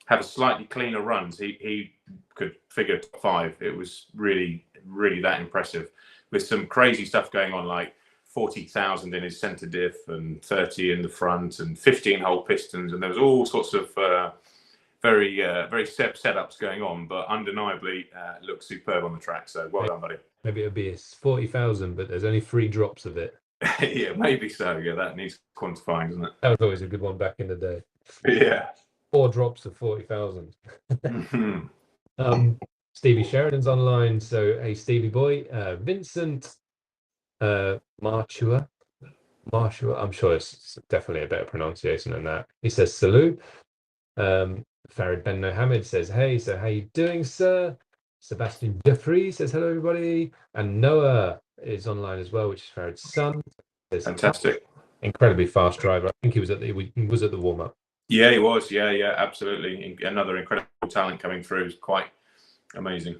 have a slightly cleaner runs, he could figure top 5. It was really, really that impressive, with some crazy stuff going on, like 40,000 in his centre diff and 30 in the front and 15-hole pistons, and there was all sorts of very setups going on, but undeniably looked superb on the track. So well done, buddy. Maybe it'll be 40,000, but there's only 3 drops of it. Yeah, maybe so. Yeah, that needs quantifying, doesn't it? That was always a good one back in the day. Yeah. 4 drops of 40,000. Stevie Sheridan's online. So, hey, Stevie boy. Vincent Marchua. I'm sure it's definitely a better pronunciation than that. He says, salut. Farid Ben Mohammed says, hey, so how you doing, sir? Sebastian Jeffrey says, hello, everybody. And Noah is online as well, which is Farid's son. Fantastic. Incredibly fast driver. I think he was at the warm-up. Yeah, he was. Yeah, absolutely. Another incredible talent coming through. It's quite amazing.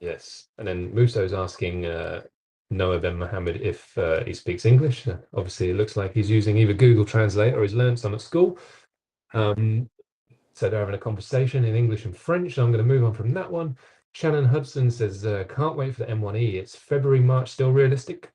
Yes. And then Musso's asking Noah Ben Mohammed if he speaks English. Obviously, it looks like he's using either Google Translate or he's learned some at school. So they're having a conversation in English and French. So I'm going to move on from that one. Shannon Hudson says, can't wait for the M1E. It's February, March, still realistic?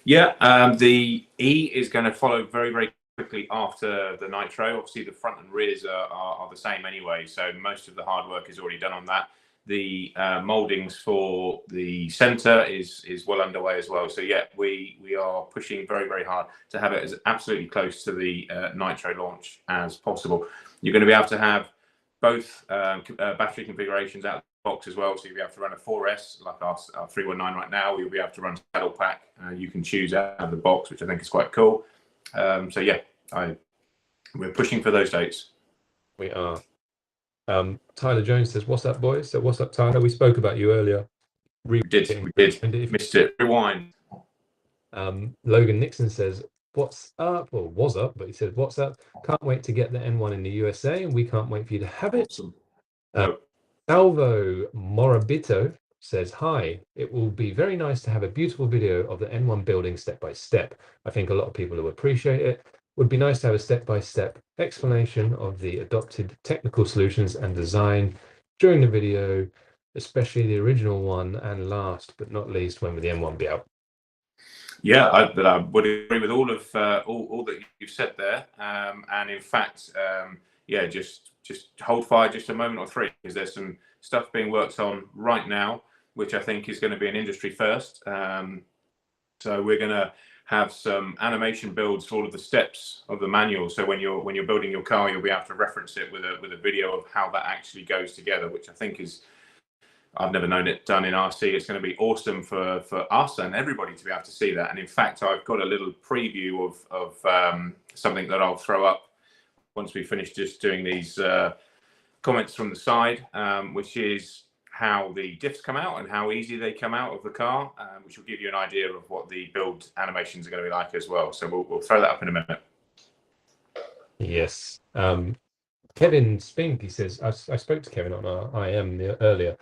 Yeah, the E is going to follow very, very quickly after the Nitro. Obviously, the front and rears are the same anyway. So most of the hard work is already done on that. The mouldings for the centre is well underway as well. So yeah, we are pushing very, very hard to have it as absolutely close to the Nitro launch as possible. You're going to be able to have both battery configurations out of the box as well. So you'll be able to run a 4S like our 319 right now. You'll be able to run a saddle pack. You can choose out of the box, which I think is quite cool. So yeah, we're pushing for those dates. We are. Tyler Jones says, what's up, boys? So what's up, Tyler? We spoke about you earlier. We did. Missed it. Rewind. Logan Nixon says, what's up, or was up, but he said, what's up? Can't wait to get the N1 in the USA, and we can't wait for you to have it. Awesome. Salvo Morabito says, hi, it will be very nice to have a beautiful video of the N1 building step by step. I think a lot of people will appreciate it. Would be nice to have a step-by-step explanation of the adopted technical solutions and design during the video, especially the original one, and last but not least, when will the N1 be out? Yeah, I would agree with all of all that you've said there, and in fact, yeah, just hold fire just a moment or three, because there's some stuff being worked on right now, which I think is going to be an industry first. So we're going to have some animation builds for all of the steps of the manual. So when you're building your car, you'll be able to reference it with a video of how that actually goes together, which I think is, I've never known it done in RC. It's going to be awesome for us and everybody to be able to see that. And in fact, I've got a little preview of something that I'll throw up once we finish just doing these comments from the side, which is how the diffs come out and how easy they come out of the car, which will give you an idea of what the build animations are going to be like as well. So we'll throw that up in a minute. Yes. Kevin Spink, he says, I spoke to Kevin on our IM earlier.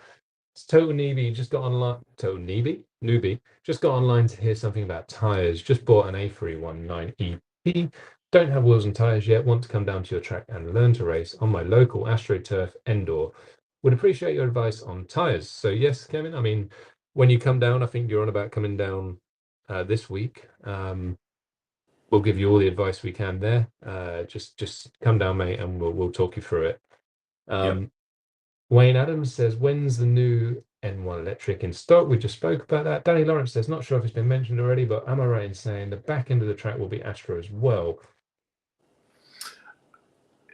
It's Total Newbie just got online. Total Newbie just got online to hear something about tires. Just bought an A319 EP. Don't have wheels and tires yet. Want to come down to your track and learn to race on my local AstroTurf Endor. Would appreciate your advice on tires. So yes, Kevin. I mean, when you come down, I think you're on about coming down this week. We'll give you all the advice we can there. Just come down, mate, and we'll talk you through it. Yep. Wayne Adams says, when's the new N1 electric in stock? We just spoke about that. Danny Lawrence says, not sure if it's been mentioned already, but am I right in saying the back end of the track will be Astro as well?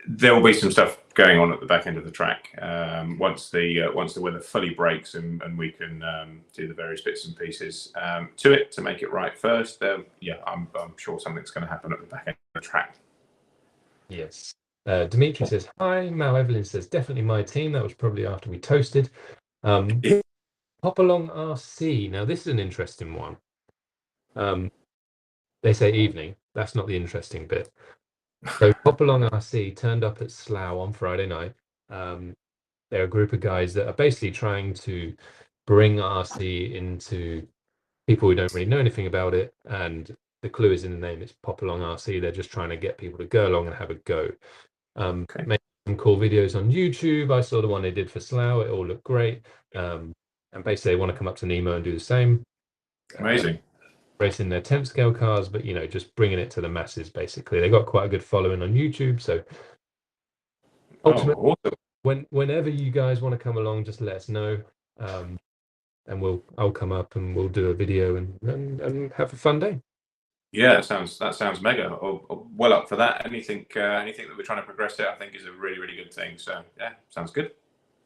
There will be some stuff going on at the back end of the track once the weather fully breaks and we can do the various bits and pieces to it to make it right first. Yeah, I'm sure something's going to happen at the back end of the track. Yes. Dimitri says, hi. Mal Evelyn says, definitely my team. That was probably after we toasted. Hop Along RC. Now, this is an interesting one. They say evening. That's not the interesting bit. So Hop Along RC turned up at Slough on Friday night. They're a group of guys that are basically trying to bring RC into people who don't really know anything about it. And the clue is in the name. It's Pop Along RC. They're just trying to get people to go along and have a go. Make some cool videos on YouTube. I saw the one they did for Slough. It all looked great. And basically they want to come up to Nemo and do the same. Amazing. Racing their 10th scale cars, but just bringing it to the masses. Basically, they got quite a good following on YouTube. So ultimately, awesome. whenever you guys want to come along, just let us know, and I'll come up and we'll do a video and have a fun day. Yeah, that sounds mega. Well up for that. Anything that we're trying to progress it, I think, is a really, really good thing. So yeah, sounds good.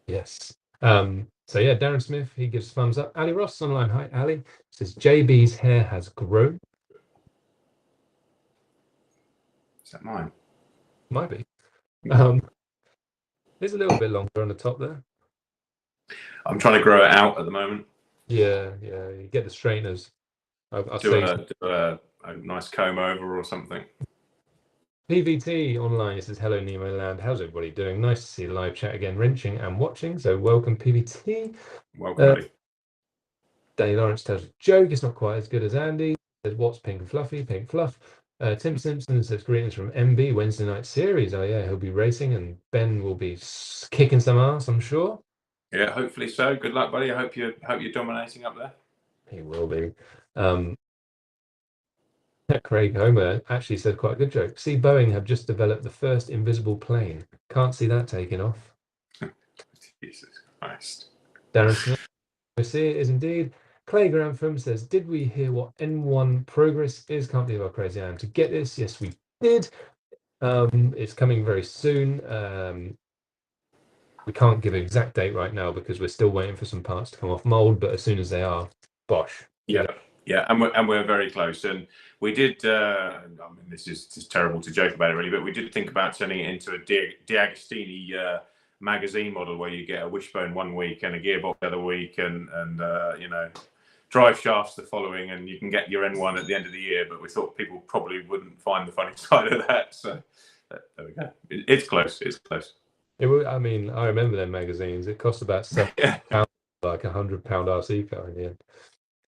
Yes. So yeah, Darren Smith, he gives thumbs up. Ali Ross online. Hi, Ali. Says JB's hair has grown. Is that mine? Might be. There's a little bit longer on the top there. I'm trying to grow it out at the moment. Yeah. You get the straighteners. I'll do a nice comb over or something. PVT online, it says, hello Nemo Land, how's everybody doing? Nice to see the live chat again, wrenching and watching, so welcome PVT. Welcome, buddy. Danny Lawrence tells a joke, it's not quite as good as Andy. Says, what's pink and fluffy? Pink fluff. Tim Simpson says, greetings from MB Wednesday night series. Oh yeah, he'll be racing and Ben will be kicking some ass, I'm sure. Yeah, hopefully so. Good luck, buddy. I hope you're dominating up there. He will be. Craig Homer actually said quite a good joke. See, Boeing have just developed the first invisible plane. Can't see that taking off. Jesus Christ. Darren Smith, we see it is indeed. Clay Grantham says, did we hear what N1 progress is? Can't believe how crazy I am to get this. Yes, we did. It's coming very soon. We can't give an exact date right now because we're still waiting for some parts to come off mold, but as soon as they are, bosh. Yeah, and we're very close. And we did. I mean, this is just terrible to joke about it, really, but we did think about turning it into a D'Agostini magazine model where you get a wishbone one week and a gearbox the other week, and drive shafts the following, and you can get your N1 at the end of the year. But we thought people probably wouldn't find the funny side of that, so there we go. It's close. It's close. I mean, I remember them magazines. It cost about £7, like £100 RC car in the end.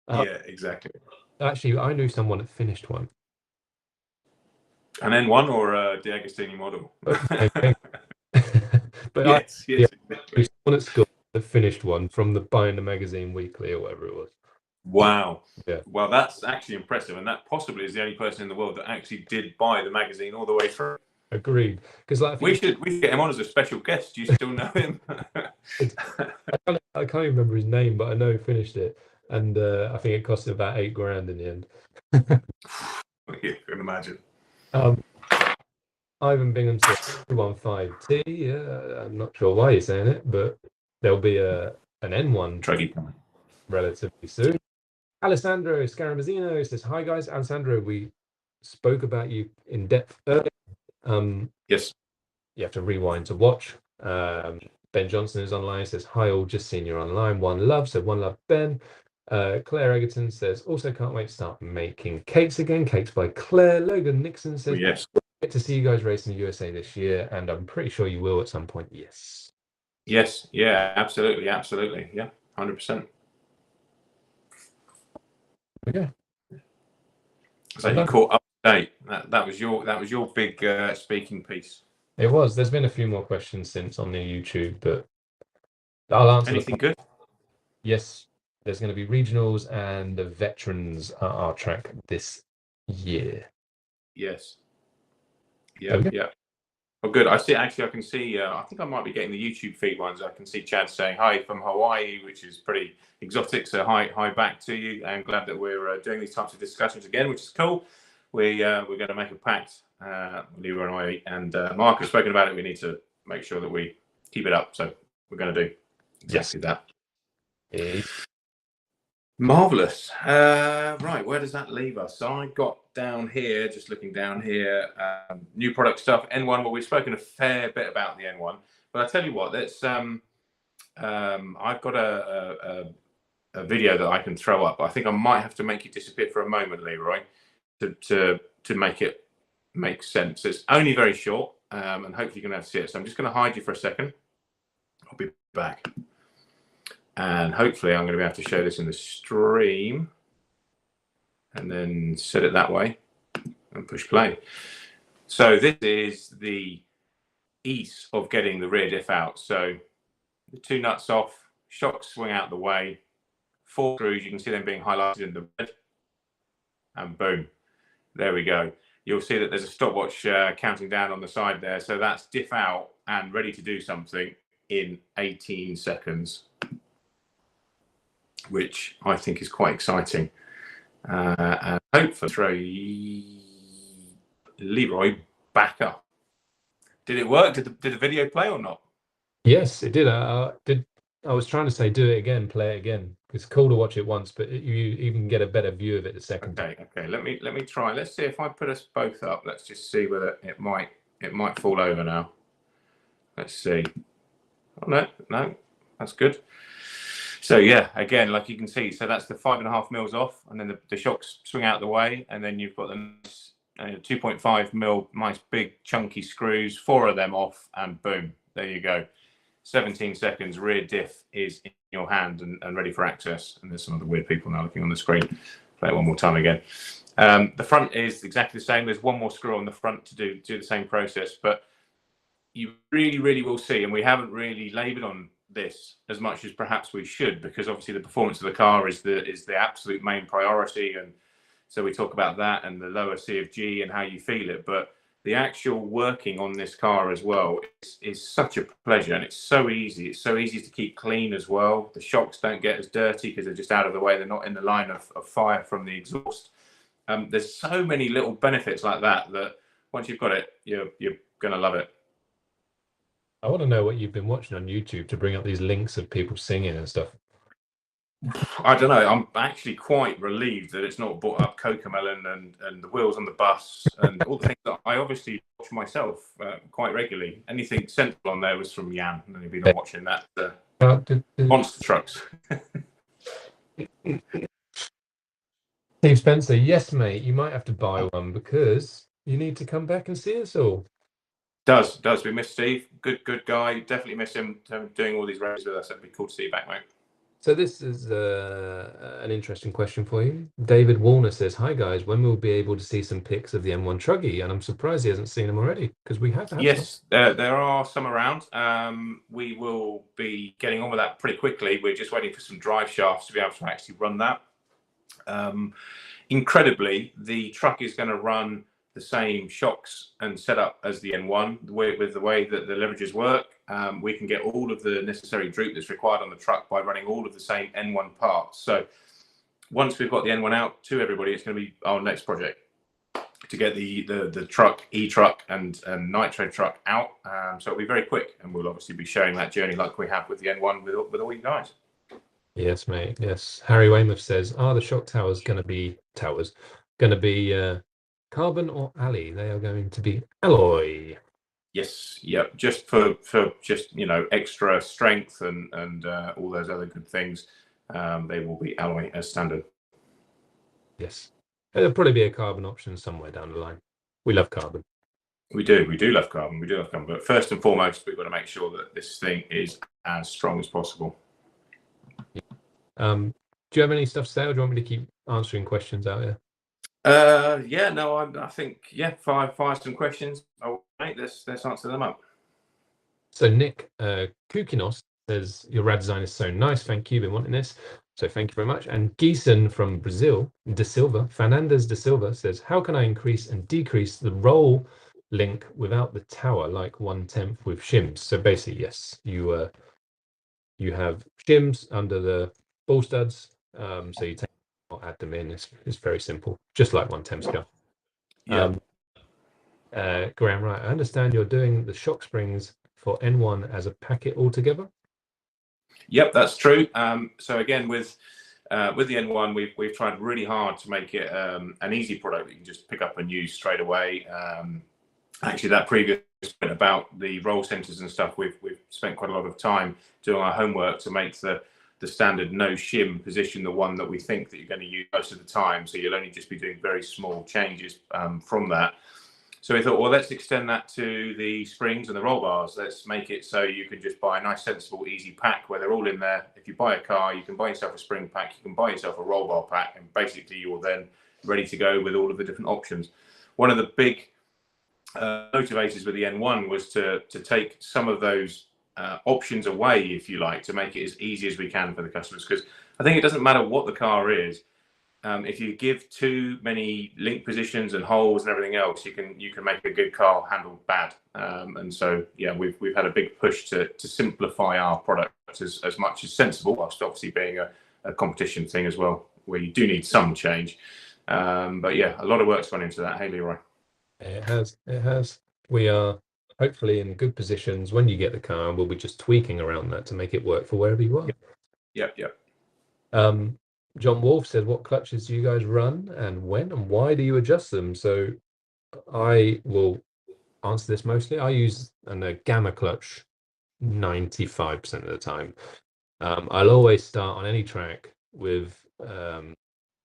Yeah, exactly. Actually, I knew someone that finished one. An N1 or a D'Agostini model? But yes, exactly. Exactly. Someone at school that finished one from the Buying the Magazine Weekly or whatever it was. Wow. Yeah. Well, that's actually impressive, and that possibly is the only person in the world that actually did buy the magazine all the way through. Agreed. Because like we should get him on as a special guest. Do you still know him? I can't even remember his name, but I know he finished it, and I think it cost him about £8,000 in the end. You can imagine. Ivan Bingham says 215T. I'm not sure why you're saying it, but there'll be an N1 relatively soon. Alessandro Scarabazino says, "Hi guys, Alessandro. We spoke about you in depth earlier. Yes. You have to rewind to watch. Ben Johnson is online. Says, "Hi all, just seen you online. One love." So one love, Ben. Claire Egerton says, "Also can't wait to start making cakes again. Cakes by Claire." Logan Nixon says, "Yes, get to see you guys race in the USA this year, and I'm pretty sure you will at some point." Yes. Yes. Yeah. Absolutely. Absolutely. Yeah. 100%. Okay. So you caught up to date. That was your big speaking piece. It was. There's been a few more questions since on the YouTube, but I'll answer. Anything good? Yes. There's going to be regionals, and the veterans are our track this year. Yes. Yeah. Okay. Yeah. Well, good. I see. Actually, I can see. I think I might be getting the YouTube feed ones. I can see Chad saying hi from Hawaii, which is pretty exotic. So hi back to you. I'm glad that we're doing these types of discussions again, which is cool. We're going to make a pact. Leroy and I and Mark have spoken about it. We need to make sure that we keep it up. So we're going to do exactly that. Marvelous. Right, where does that leave us? So I got down here, just looking down here, new product stuff. N1. Well, we've spoken a fair bit about the N1, but I tell you what, that's I've got a video that I can throw up. I think I might have to make you disappear for a moment, Leroy, to make it make sense. It's only very short, and hopefully you're going to have to see it. So I'm just going to hide you for a second. I'll be back. And hopefully I'm going to be able to show this in the stream and then set it that way and push play. So this is the ease of getting the rear diff out. So the two nuts off, shocks swing out the way, 4 screws, you can see them being highlighted in the red, and boom, there we go. You'll see that there's a stopwatch counting down on the side there. So that's diff out and ready to do something in 18 seconds. Which I think is quite exciting. And hopefully throw Leroy back up. Did it work? Did the video play or not? Yes, it did. I was trying to say do it again, play it again. It's cool to watch it once, but you even get a better view of it the second time. Okay. Let me try. Let's see if I put us both up. Let's just see whether it might fall over now. Let's see. Oh no, that's good. So yeah, again, like you can see, so that's the 5.5 mils off, and then the shocks swing out the way, and then you've got the 2.5 mil, nice big chunky screws, 4 of them off, and boom, there you go. 17 seconds, rear diff is in your hand and ready for access. And there's some other weird people now looking on the screen. Play it one more time again. The front is exactly the same. There's one more screw on the front to do the same process, but you really will see, and we haven't really laboured on this as much as perhaps we should, because obviously the performance of the car is the absolute main priority, and so we talk about that and the lower CFG and how you feel it, but the actual working on this car as well is such a pleasure, and it's so easy to keep clean as well. The shocks don't get as dirty because they're just out of the way, they're not in the line of fire from the exhaust. There's so many little benefits like that once you've got it, you're gonna love it. I want to know what you've been watching on YouTube to bring up these links of people singing and stuff. I don't know. I'm actually quite relieved that it's not brought up Cocomelon and the wheels on the bus and all the things that I obviously watch myself quite regularly. Anything central on there was from Jan, and you've been watching that. Monster trucks. Steve Spencer, yes, mate, you might have to buy one because you need to come back and see us all. Does we miss Steve? Good guy. Definitely miss him doing all these races with us. It'd be cool to see you back, mate. So this is an interesting question for you. David Warner says, "Hi guys, when will we be able to see some pics of the M1 Truggy?" And I'm surprised he hasn't seen them already because we have had Yes, there are some around. We will be getting on with that pretty quickly. We're just waiting for some drive shafts to be able to actually run that. Incredibly, the truck is going to run the same shocks and setup as the N1. With the way that the leverages work, we can get all of the necessary droop that's required on the truck by running all of the same N1 parts. So once we've got the N1 out to everybody, it's going to be our next project to get the truck, e-truck and nitro truck out. So it'll be very quick, and we'll obviously be sharing that journey like we have with the N1 with all you guys. Yes, mate. Yes. Harry Weymouth says, "Are the shock towers going to be carbon or alloy? They are going to be alloy." Yes, yep. Just for just extra strength and all those other good things, they will be alloy as standard. Yes, there'll probably be a carbon option somewhere down the line. We love carbon. We do love carbon. We do love carbon, but first and foremost, we've got to make sure that this thing is as strong as possible. Do you have any stuff to say, or do you want me to keep answering questions out here? Yeah, no, I think fire some questions. Oh, mate, let's answer them up. So Nick Kukinos says, "Your rad design is so nice. Thank you. Been wanting this. So thank you very much." And Geeson from Brazil, Fernandez da Silva says, "How can I increase and decrease the roll link without the tower, like 1/10 with shims?" So basically, yes, you have shims under the ball studs. So you add them in. It's very simple, just like 1/10 scale. Yeah. Graham, right? I understand you're doing the shock springs for N1 as a packet altogether. Yep, that's true. So again, with the N1, we've tried really hard to make it an easy product that you can just pick up and use straight away. Actually, that previous point about the roll centers and stuff, we've spent quite a lot of time doing our homework to make the standard no shim position the one that we think that you're going to use most of the time. So you'll only just be doing very small changes from that. So we thought, well, let's extend that to the springs and the roll bars. Let's make it so you can just buy a nice, sensible, easy pack where they're all in there. If you buy a car, you can buy yourself a spring pack, you can buy yourself a roll bar pack, and basically you're then ready to go with all of the different options. One of the big motivators with the N1 was to take some of those options away, if you like, to make it as easy as we can for the customers. Because I think it doesn't matter what the car is. If you give too many link positions and holes and everything else, you can make a good car handle bad. And so we've had a big push to simplify our product as much as sensible, whilst obviously being a competition thing as well, where you do need some change. But yeah, a lot of work's gone into that. Hey, Leroy. It has. We are hopefully in good positions when you get the car, and we'll be just tweaking around that to make it work for wherever you are. Yep. John Wolf said, "What clutches do you guys run and when, and why do you adjust them?" So I will answer this mostly. I use a gamma clutch 95% of the time. I'll always start on any track with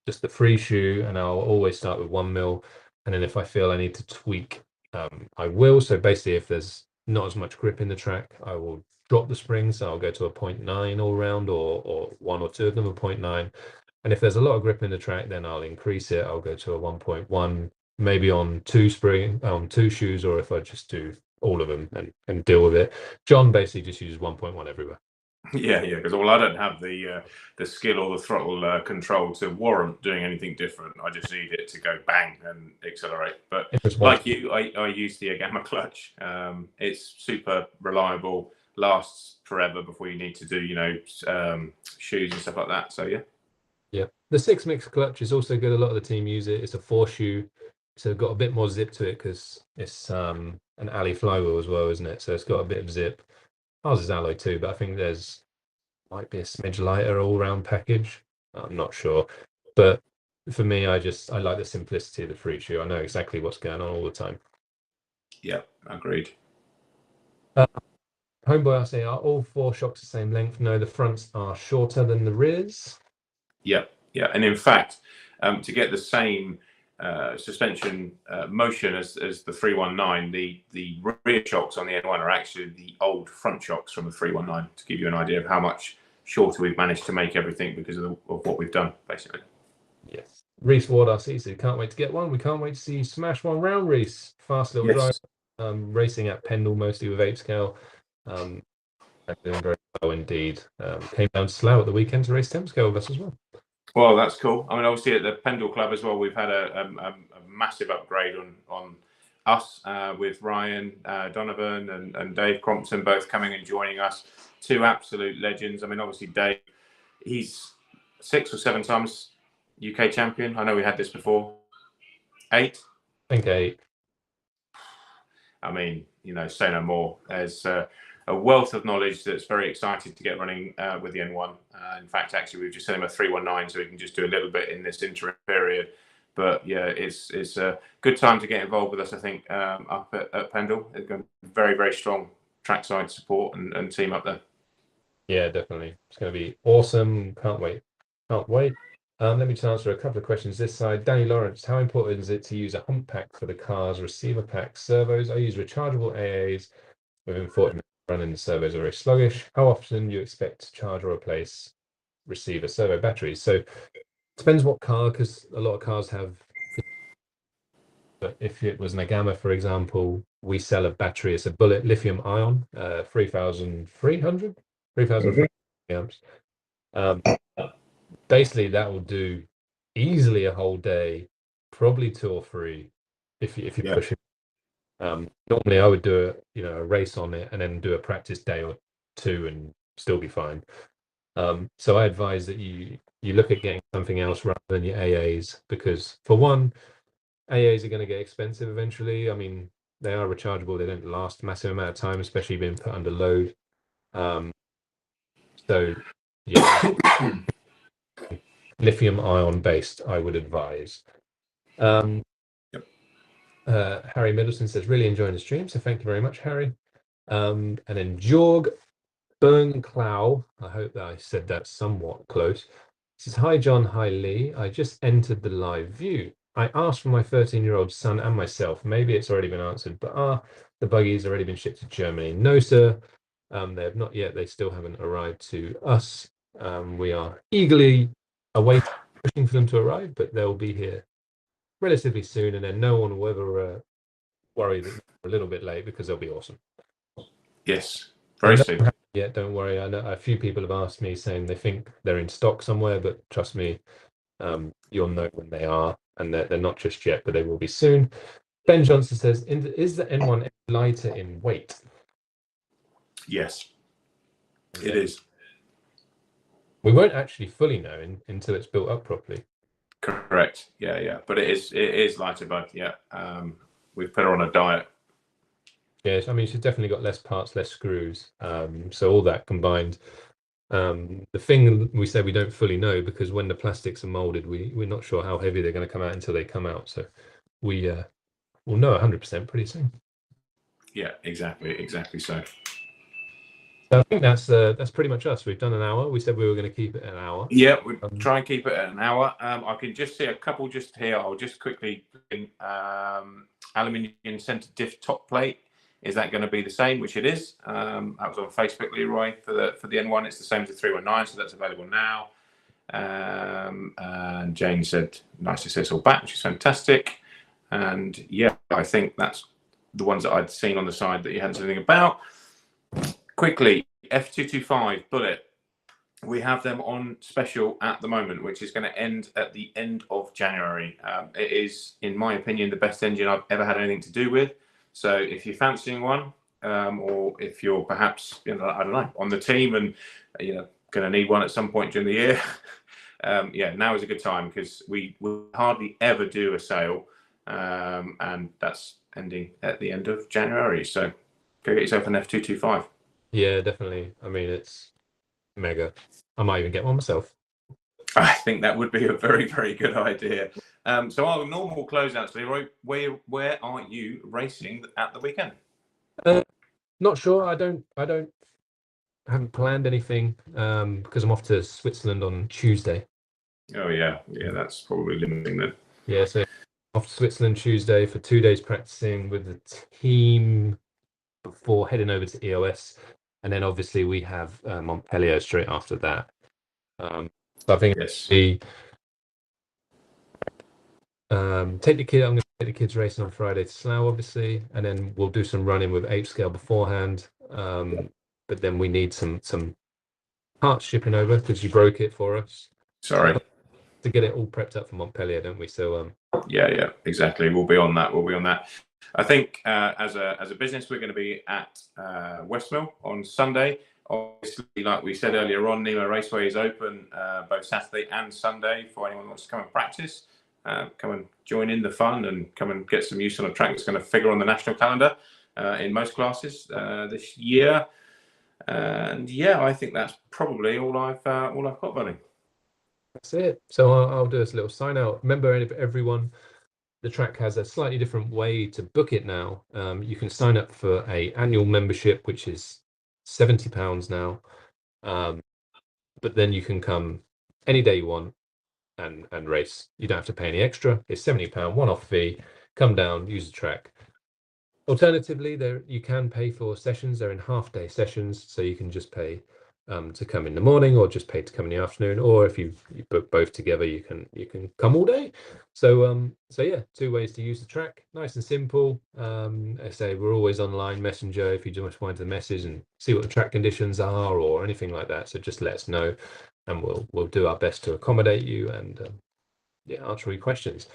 just the free shoe, and I'll always start with 1 mil. And then if I feel I need to tweak, I will. So basically, if there's not as much grip in the track, I will drop the springs. So I'll go to a 0.9 all round, or one or two of them a 0.9. And if there's a lot of grip in the track, then I'll increase it. I'll go to a 1.1, maybe on two shoes, or if I just do all of them and deal with it. John basically just uses 1.1 everywhere. Yeah, because I don't have the skill or the throttle control to warrant doing anything different. I just need it to go bang and accelerate. But like you, I use the Gamma clutch. It's super reliable, lasts forever before you need to do shoes and stuff like that. So yeah, the 6-mix clutch is also good. A lot of the team use it. It's a 4-shoe, so got a bit more zip to it because it's an alley flywheel as well, isn't it? So it's got a bit of zip. Ours is alloy too, but I think might be a smidge lighter all-round package. I'm not sure, but for me, I like the simplicity of the free shoe. I know exactly what's going on all the time. Yeah, agreed. Homeboy, I say, are all 4 shocks the same length? No, the fronts are shorter than the rears. Yeah, and in fact, to get the same suspension motion as the 319. The rear shocks on the N1 are actually the old front shocks from the 319, to give you an idea of how much shorter we've managed to make everything because of what we've done, basically. Yes. Reese Ward RC said, can't wait to get one. We can't wait to see you smash one round, Reese. Fast little Yes. drive. Racing at Pendle mostly with ape scale. And doing very well indeed. Came down to Slough at the weekend to race temp scale with us as well. Well, that's cool. I mean, obviously at the Pendle Club as well, we've had a massive upgrade on us with Ryan Donovan and Dave Crompton both coming and joining us. Two absolute legends. I mean, obviously Dave, he's 6 or 7 times UK champion. I know we had this before. 8? I think 8. I mean, say no more. There's a wealth of knowledge that's very excited to get running with the N1. In fact, actually, we've just sent him a 319, so we can just do a little bit in this interim period. But yeah, it's a good time to get involved with us, I think, up at Pendle. It's going to be very, very strong trackside support and team up there. Yeah, definitely. It's going to be awesome. Can't wait. Can't wait. Let me just answer a couple of questions this side. Danny Lawrence, how important is it to use a hump pack for the car's receiver pack servos? I use rechargeable AAs within 40 minutes running. The servos are very sluggish. How often do you expect to charge or replace receiver servo batteries? So it depends what car, because a lot of cars have. But if it was an Agama, for example, we sell a battery. It's a Bullet lithium ion, 3,300 amps. Basically, that will do easily a whole day, probably 2 or 3, if you push it. Normally, I would do a race on it and then do a practice day or 2 and still be fine. So I advise that you look at getting something else rather than your AAs, because for one, AAs are going to get expensive eventually. I mean, they are rechargeable. They don't last a massive amount of time, especially being put under load. So yeah, lithium ion based, I would advise. Harry Middleton says, really enjoying the stream. So thank you very much, Harry. And then Jorg Bernclau, I hope that I said that somewhat close. Says, hi, John. Hi, Lee. I just entered the live view. I asked for my 13-year-old son and myself. Maybe it's already been answered, but the buggies already been shipped to Germany? No, sir. They have not yet. They still haven't arrived to us. We are eagerly awaiting, pushing for them to arrive, but they'll be here relatively soon. And then no one will ever worry that they're a little bit late, because they'll be awesome. Yes, very soon. Yeah, don't worry. I know a few people have asked me saying they think they're in stock somewhere, but trust me, you'll know when they are, and they're not just yet, but they will be soon. Ben Johnson says, is the N1 lighter in weight? Yes, it is. We won't actually fully know until it's built up properly. Correct. Yeah. But it is lighter, but yeah, we've put her on a diet. Yes, I mean, she's definitely got less parts, less screws. So all that combined. The thing we said we don't fully know, because when the plastics are molded, we're not sure how heavy they're going to come out until they come out. So we will know 100% pretty soon. Yeah, exactly so. So I think that's pretty much us. We've done an hour. We said we were going to keep it an hour. Yeah, we'll try and keep it at an hour. I can just see a couple just here. I'll just quickly aluminium centre diff top plate. Is that going to be the same? Which it is. That was on Facebook, Leroy, for the N1. It's the same as the 319, so that's available now. And Jane said, nice to see us all back, which is fantastic. And yeah, I think that's the ones that I'd seen on the side that you hadn't said anything about. Quickly, F225 Bullet. We have them on special at the moment, which is going to end at the end of January. It is, in my opinion, the best engine I've ever had anything to do with. So if you're fancying one, or if you're perhaps, I don't know, on the team and, going to need one at some point during the year, yeah, now is a good time, because we will hardly ever do a sale, and that's ending at the end of January. So go get yourself an F225. Yeah, definitely. I mean, it's mega. I might even get one myself. I think that would be a very, very good idea. So our normal closeouts, Leroy, where are you racing at the weekend? Not sure. I haven't planned anything, because I'm off to Switzerland on Tuesday. Oh yeah, that's probably limiting then. Yeah, so off to Switzerland Tuesday for 2 days practicing with the team before heading over to EOS, and then obviously we have Montpellier straight after that. So I think Yes. take the kid. I'm going to take the kids racing on Friday to Slough, obviously, and then we'll do some running with 8 scale beforehand. But then we need some parts shipping over because you broke it for us. Sorry. To get it all prepped up for Montpellier, don't we? So yeah, exactly. We'll be on that. I think as a business, we're going to be at Westmill on Sunday. Obviously, like we said earlier on, Nemo Raceway is open both Saturday and Sunday for anyone who wants to come and practice. Come and join in the fun and come and get some use on a track that's going to figure on the national calendar in most classes this year. And yeah, I think that's probably all I've got, buddy. that's it. So I'll do this little sign out. Remember, everyone, the track has a slightly different way to book it now. You can sign up for a annual membership, which is £70 now. But then you can come any day you want and race. You don't have to pay any extra. It's £70 one-off fee. Come down, use the track. Alternatively, you can pay for sessions. They're in half-day sessions, so you can just pay to come in the morning, or just pay to come in the afternoon. Or if you book both together, you can come all day. So yeah, 2 ways to use the track. Nice and simple. I say we're always online messenger if you just want to message and see what the track conditions are or anything like that. So just let us know, and we'll do our best to accommodate you and answer your questions.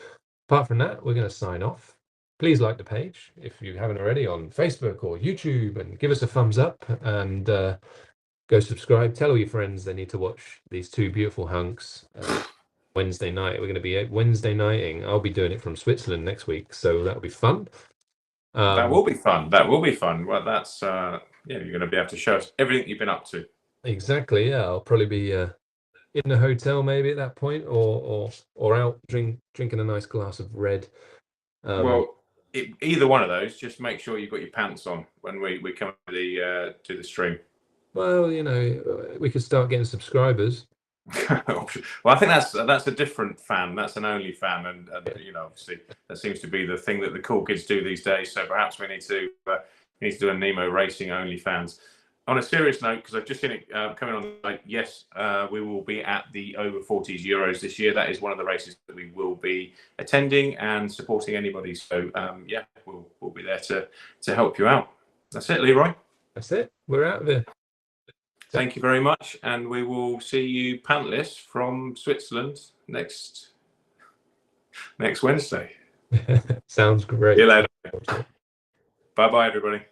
Apart from that, we're going to sign off. Please like the page if you haven't already on Facebook or YouTube, and give us a thumbs up, and go subscribe. Tell all your friends they need to watch these 2 beautiful hunks. Wednesday night, we're going to be Wednesday nighting. I'll be doing it from Switzerland next week, so that'll be fun. That will be fun. Well, that's you're going to be able to show us everything you've been up to. Exactly. Yeah, I'll probably be in a hotel maybe at that point, or out drinking a nice glass of red. Well, either one of those. Just make sure you've got your pants on when we come to the stream. Well, we could start getting subscribers. Well, I think that's a different fan. That's an only fan, and obviously that seems to be the thing that the cool kids do these days. So perhaps we need to do a Nemo Racing only fans. On a serious note, because I've just seen it coming on, like, yes, we will be at the over 40s Euros this year. That is one of the races that we will be attending and supporting anybody. So yeah, we'll be there to help you out. That's it, Leroy. That's it. We're out of here. Thank you very much, and we will see you panelists from Switzerland next Wednesday. Sounds great. See you later. Bye-bye, everybody.